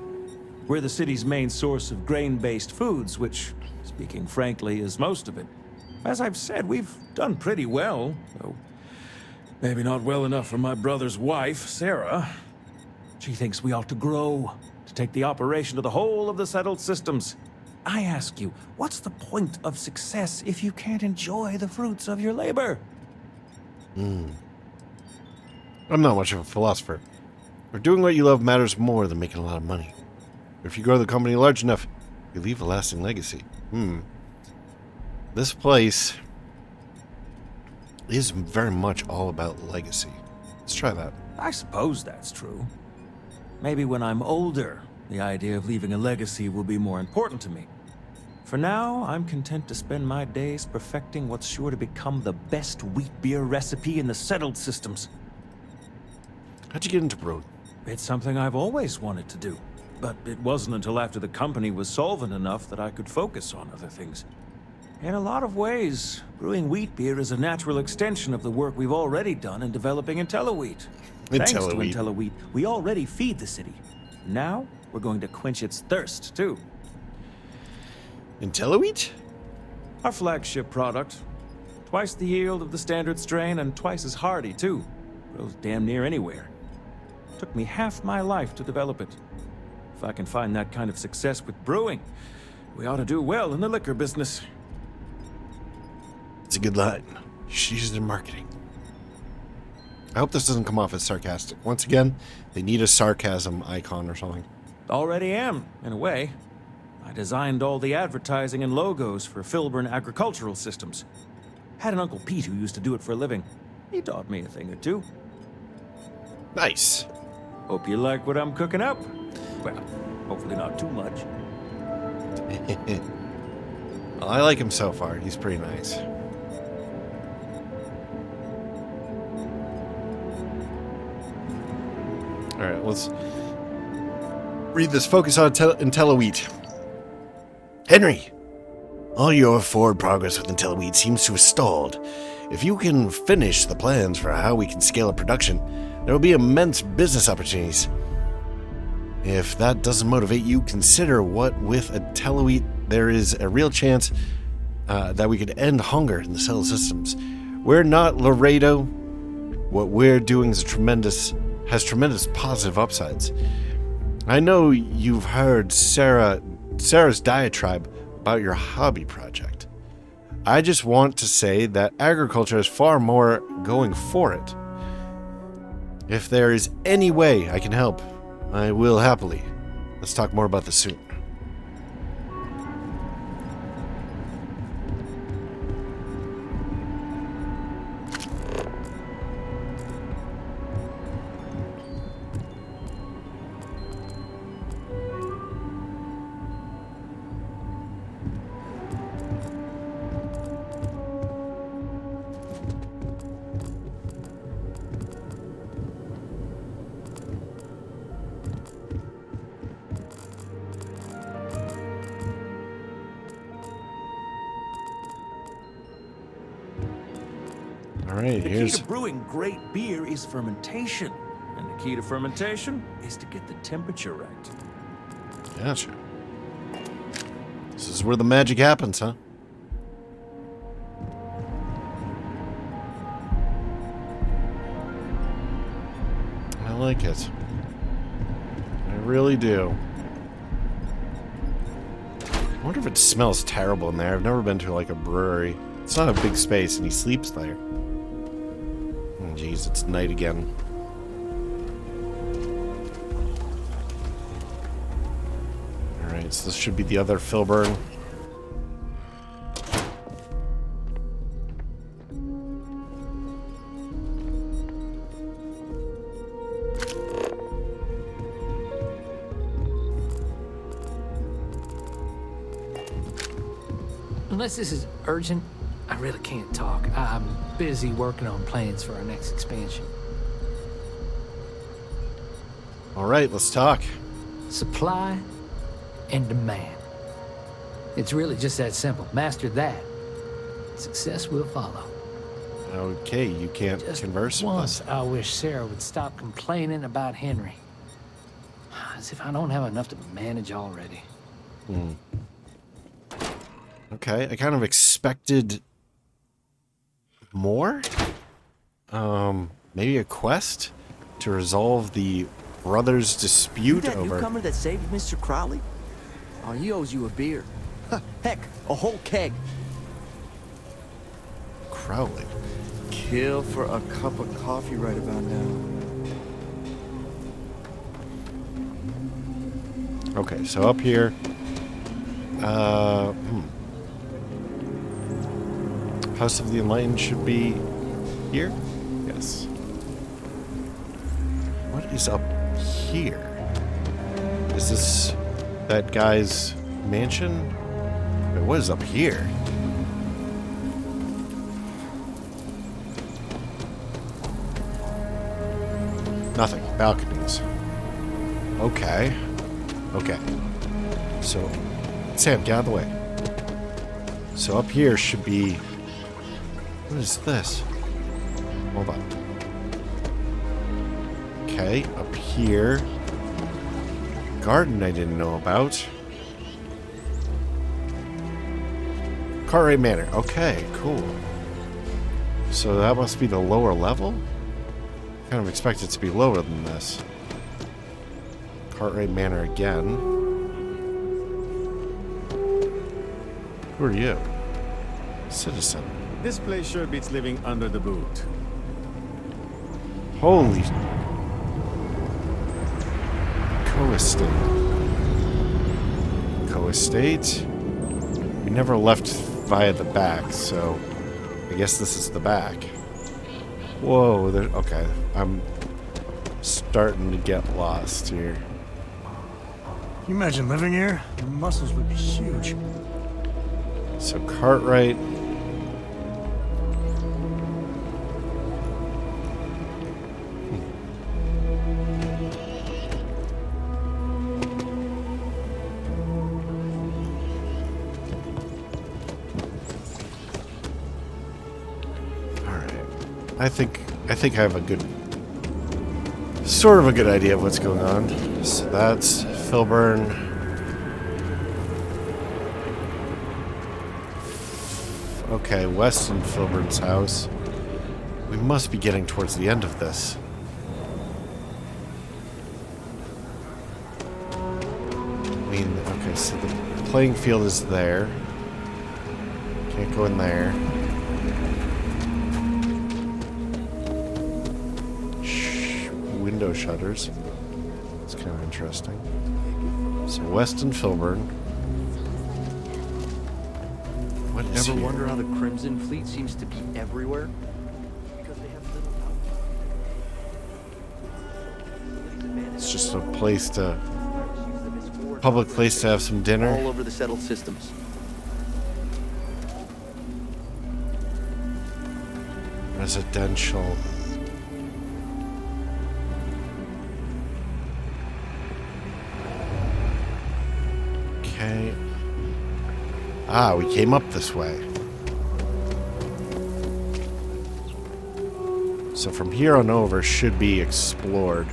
We're the city's main source of grain-based foods, which, speaking frankly, is most of it. As I've said, we've done pretty well, though maybe not well enough for my brother's wife, Sarah. She thinks we ought to grow, to take the operation to the whole of the settled systems. I ask you, what's the point of success if you can't enjoy the fruits of your labor? I'm not much of a philosopher. But doing what you love matters more than making a lot of money. If you grow the company large enough, you leave a lasting legacy. This place is very much all about legacy. Let's try that. I suppose that's true. Maybe when I'm older, the idea of leaving a legacy will be more important to me. For now, I'm content to spend my days perfecting what's sure to become the best wheat beer recipe in the settled systems. How'd you get into brewing? It's something I've always wanted to do, but it wasn't until after the company was solvent enough that I could focus on other things. In a lot of ways, brewing wheat beer is a natural extension of the work we've already done in developing IntelliWheat. Thanks to IntelliWheat, we already feed the city. Now, we're going to quench its thirst, too. IntelliWheat? Our flagship product. Twice the yield of the standard strain and twice as hardy, too. Grows damn near anywhere. Took me half my life to develop it. If I can find that kind of success with brewing, we ought to do well in the liquor business. It's a good line. You should use it in marketing. I hope this doesn't come off as sarcastic. Once again, they need a sarcasm icon or something. Already am, in a way. I designed all the advertising and logos for Filburn Agricultural Systems. Had an Uncle Pete who used to do it for a living. He taught me a thing or two. Nice. Hope you like what I'm cooking up. Well, hopefully not too much. Well, I like him so far. He's pretty nice. Alright, let's read this. Focus on IntelliWheat. Henry! All your forward progress with IntelliWheat seems to have stalled. If you can finish the plans for how we can scale up production, there will be immense business opportunities. If that doesn't motivate you, consider what with IntelliWheat there is a real chance that we could end hunger in the settled systems. We're not Laredo. What we're doing is has tremendous positive upsides. I know you've heard Sarah's diatribe about your hobby project. I just want to say that agriculture has far more going for it. If there is any way I can help, I will happily. Let's talk more about this soon. Alright, The here's... key to brewing great beer is fermentation. And the key to fermentation is to get the temperature right. Gotcha. This is where the magic happens, huh? I like it. I really do. I wonder if it smells terrible in there. I've never been to like a brewery. It's not a big space and he sleeps there. Oh, jeez, it's night again. Alright, so this should be the other Filburn. Unless this is urgent, I really can't talk. I'm busy working on plans for our next expansion. Alright, let's talk. Supply and demand. It's really just that simple. Master that. Success will follow. Okay, you can't converse with Once us. I wish Sarah would stop complaining about Henry. As if I don't have enough to manage already. Hmm. Okay, I kind of expected more. Maybe a quest to resolve the brothers' dispute You that over. newcomer that saved Mr. Crowley? Oh, he owes you a beer. Heck, a whole keg. Crowley. Kill for a cup of coffee right about now. Okay, so up here. House of the Enlightened should be here? Yes. What is up here? Is this that guy's mansion? Wait, what is up here? Nothing. Balconies. Okay. Okay. So, Sam, get out of the way. So up here should be... What is this? Hold on. Okay, up here. Garden I didn't know about. Cartwright Manor. Okay, cool. So that must be the lower level? Kind of expect it to be lower than this. Cartwright Manor again. Who are you? Citizen. This place sure beats living under the boot. Holy... Co-estate. Co-estate? We never left via the back, so... I guess this is the back. Whoa, there... Okay, I'm starting to get lost here. Can you imagine living here? Your muscles would be huge. So Cartwright... I think I have a good, sort of a good idea of what's going on. So that's Filburn. Okay, Weston Filburn's house. We must be getting towards the end of this. I mean, okay, so the playing field is there. Can't go in there. Window shutters. It's kind of interesting. So Weston Filburn. What is Ever here? wonder how the Crimson Fleet seems to be everywhere? Because they have little It's just a place to, public place to have some dinner. all over the settled systems. Residential. Okay. Ah, we came up this way. So from here on over should be explored.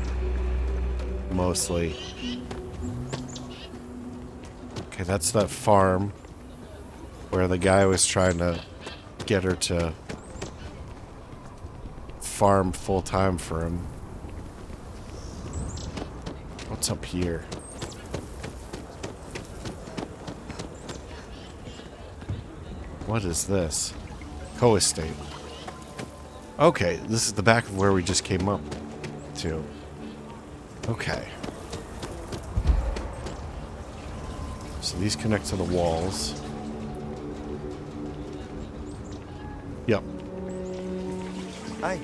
Mostly. Okay, that's that farm where the guy was trying to get her to farm full time for him. What's up here? What is this? Co-estate. Okay, this is the back of where we just came up to. Okay. So these connect to the walls. Yep. Hi,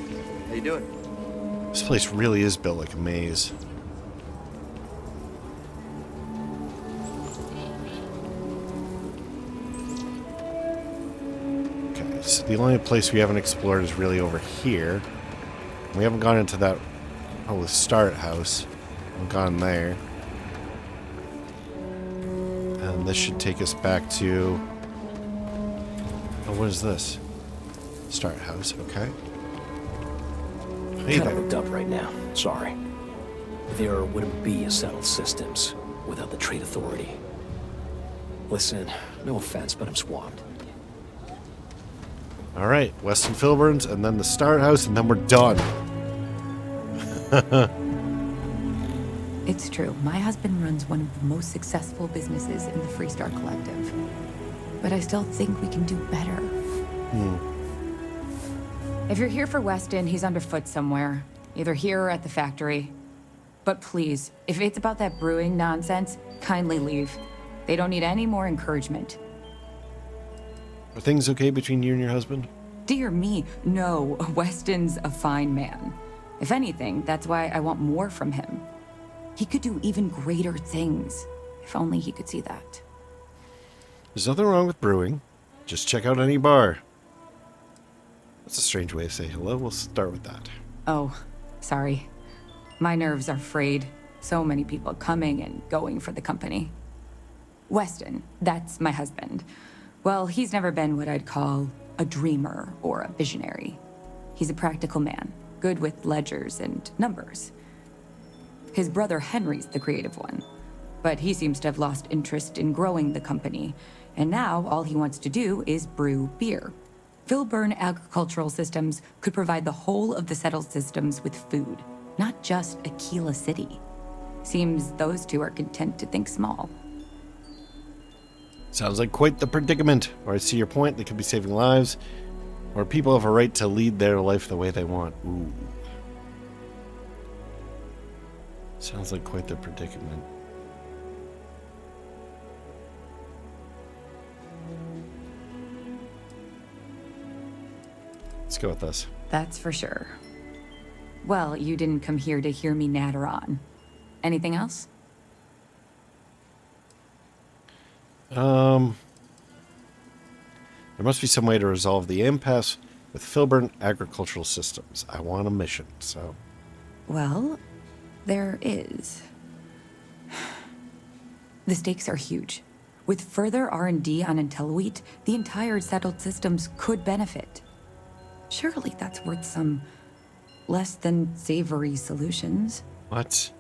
how you doing? This place really is built like a maze. Okay, so the only place we haven't explored is really over here. We haven't gone into that, the start house. We've gone there. And this should take us back to... Oh, what is this? Start house, okay. Hey Kind there. of a dump right now. Sorry. There wouldn't be a settled systems without the trade authority. Listen, no offense, but I'm swamped. Alright, Weston Filburn's, and then the Start House, and then we're done. It's true. My husband runs one of the most successful businesses in the Freestar Collective. But I still think we can do better. If you're here for Weston, he's underfoot somewhere. Either here or at the factory. But please, if it's about that brewing nonsense, kindly leave. They don't need any more encouragement. Are things okay between you and your husband? Dear me, no. Weston's a fine man. If anything, that's why I want more from him. He could do even greater things. If only he could see that. There's nothing wrong with brewing. Just check out any bar. That's a strange way to say hello. We'll start with that. Oh, sorry. My nerves are frayed. So many people coming and going for the company. Weston, that's my husband. Well, he's never been what I'd call a dreamer or a visionary. He's a practical man, good with ledgers and numbers. His brother Henry's the creative one, but he seems to have lost interest in growing the company, and now all he wants to do is brew beer. Filburn Agricultural Systems could provide the whole of the settled systems with food, not just Aquila City. Seems those two are content to think small. Sounds like quite the predicament. Or I see your point. They could be saving lives, or people have a right to lead their life the way they want. Ooh. Sounds like quite the predicament. Let's go with this. That's for sure. Well, you didn't come here to hear me natter on. Anything else? There must be some way to resolve the impasse with Filburn Agricultural Systems. I want a mission, so... Well, there is. The stakes are huge. With further R&D on IntelliWheat, the entire settled systems could benefit. Surely that's worth some less than savory solutions. What?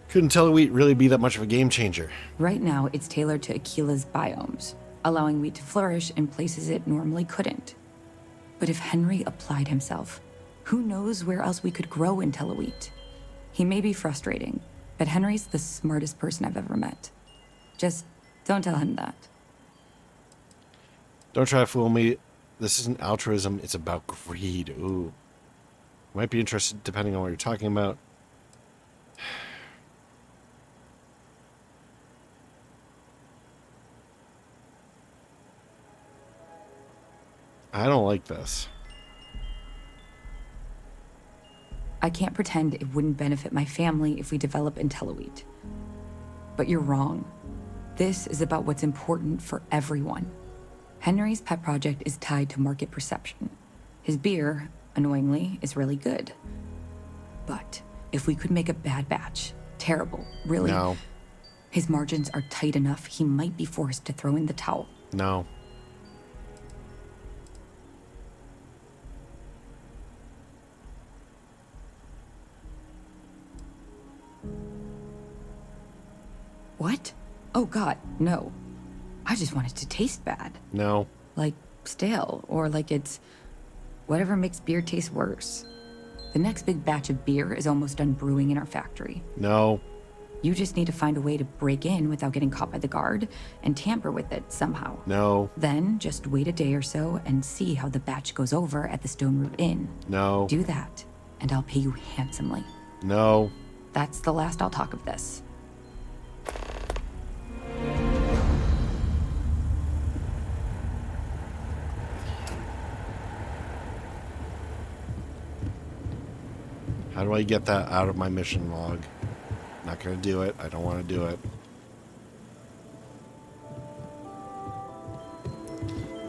Couldn't IntelliWheat really be that much of a game changer? Right now, it's tailored to Aquila's biomes, allowing wheat to flourish in places it normally couldn't. But if Henry applied himself, who knows where else we could grow IntelliWheat? He may be frustrating, but Henry's the smartest person I've ever met. Just don't tell him that. Don't try to fool me. This isn't altruism, it's about greed. Ooh. Might be interested depending on what you're talking about. I don't like this. I can't pretend it wouldn't benefit my family if we develop IntelliWheat. But you're wrong. This is about what's important for everyone. Henry's pet project is tied to market perception. His beer, annoyingly, is really good. But if we could make a bad batch, terrible, really, No. his margins are tight enough he might be forced to throw in the towel. No. What? Oh God, no. I just want it to taste bad. No. Like stale, or like it's whatever makes beer taste worse. The next big batch of beer is almost done brewing in our factory. No. You just need to find a way to break in without getting caught by the guard and tamper with it somehow. No. Then just wait a day or so and see how the batch goes over at the Stone Root Inn. No. Do that, and I'll pay you handsomely. No. That's the last I'll talk of this. How do I get that out of my mission log? Not gonna do it. I don't want to do it.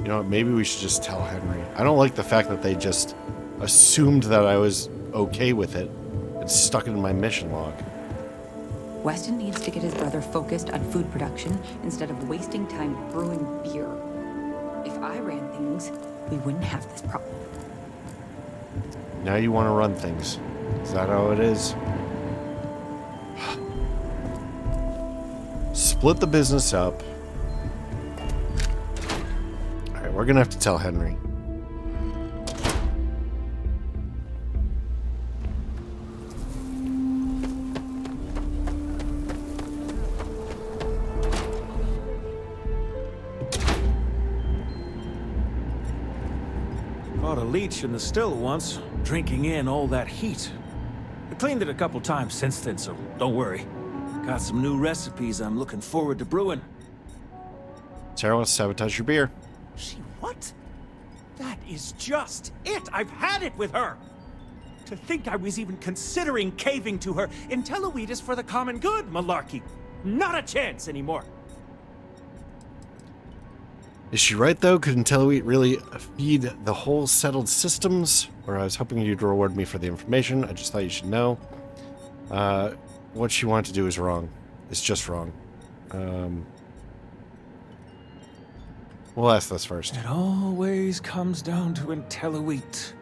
You know what? Maybe we should just tell Henry. I don't like the fact that they just assumed that I was okay with it and stuck it in my mission log. Weston needs to get his brother focused on food production instead of wasting time brewing beer. If I ran things, we wouldn't have this problem. Now you want to run things. Is that how it is? Split the business up. Alright, we're gonna have to tell Henry. Caught a leech in the still once, drinking in all that heat. I cleaned it a couple times since then, so don't worry. Got some new recipes I'm looking forward to brewing. Sarah wants to sabotage your beer. She what? That is just it! I've had it with her! To think I was even considering caving to her. IntelliWheat is for the common good, malarkey. Not a chance anymore. Is she right, though? Could IntelliWheat really feed the whole settled systems? Or I was hoping you'd reward me for the information. I just thought you should know. What she wanted to do is wrong. It's just wrong. We'll ask this first. It always comes down to IntelliWheat.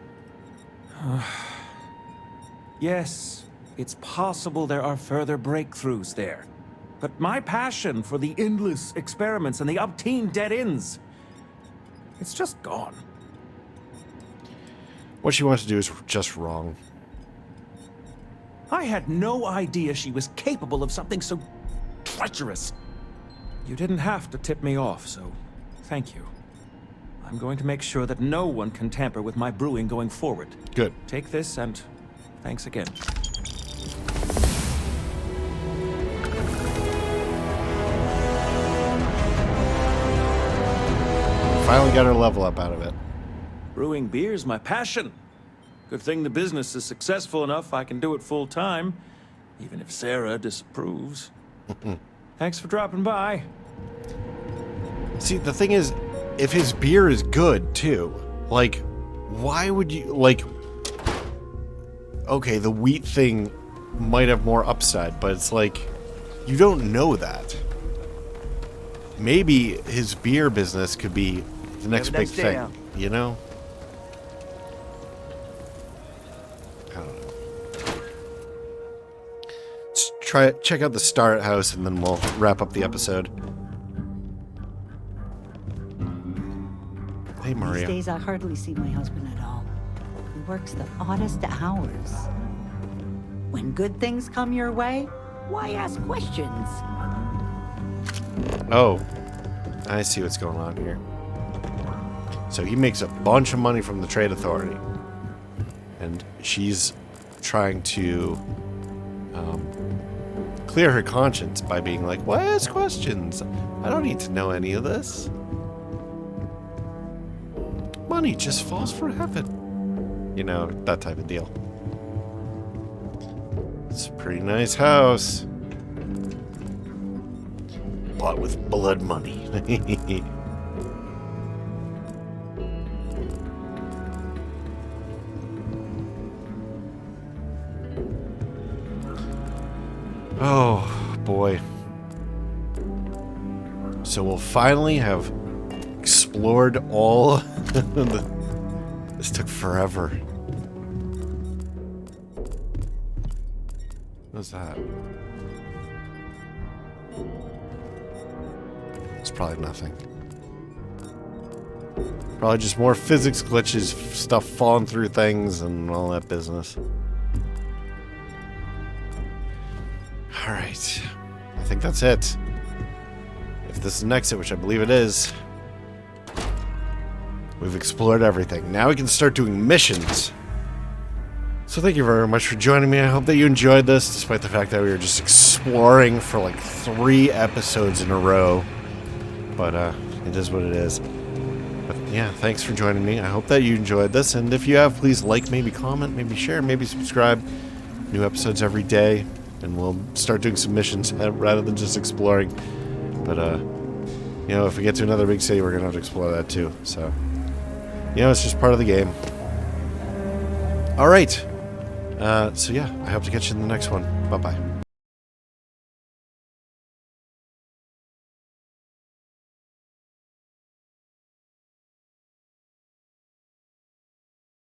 Yes, it's possible there are further breakthroughs there. But my passion for the endless experiments and the obscene dead ends, it's just gone. What she wants to do is just wrong. I had no idea she was capable of something so treacherous. You didn't have to tip me off, so thank you. I'm going to make sure that no one can tamper with my brewing going forward. Good. Take this and thanks again. Finally got her level up out of it. Brewing beer's my passion. Good thing the business is successful enough I can do it full time, even if Sarah disapproves. Thanks for dropping by. See, the thing is, if his beer is good, too, like, why would you, like, okay, the wheat thing might have more upside, but it's like, you don't know that. Maybe his beer business could be the next big thing, you know? I don't know. Let's check out the Starret house, and then we'll wrap up the episode. Hey, Maria. These days I hardly see my husband at all. He works the oddest hours. When good things come your way, why ask questions? Oh, I see what's going on here. So he makes a bunch of money from the Trade Authority. And she's trying to clear her conscience by being like, why ask questions? I don't need to know any of this. Money just falls for heaven. You know, that type of deal. It's a pretty nice house. Bought with blood money. Oh, boy. So we'll finally have explored all This took forever. What's that? It's probably nothing. Probably just more physics glitches, stuff falling through things, and all that business. Alright. I think that's it. If this is an exit, which I believe it is, we've explored everything. Now we can start doing missions. So thank you very much for joining me. I hope that you enjoyed this, despite the fact that we were just exploring for like 3 episodes in a row. But it is what it is. But yeah, thanks for joining me. I hope that you enjoyed this. And if you have, please like, maybe comment, maybe share, maybe subscribe. New episodes every day. And we'll start doing some missions rather than just exploring. But, you know, if we get to another big city, we're going to have to explore that too. So, you know, it's just part of the game. Alright. So yeah, I hope to catch you in the next one. Bye-bye.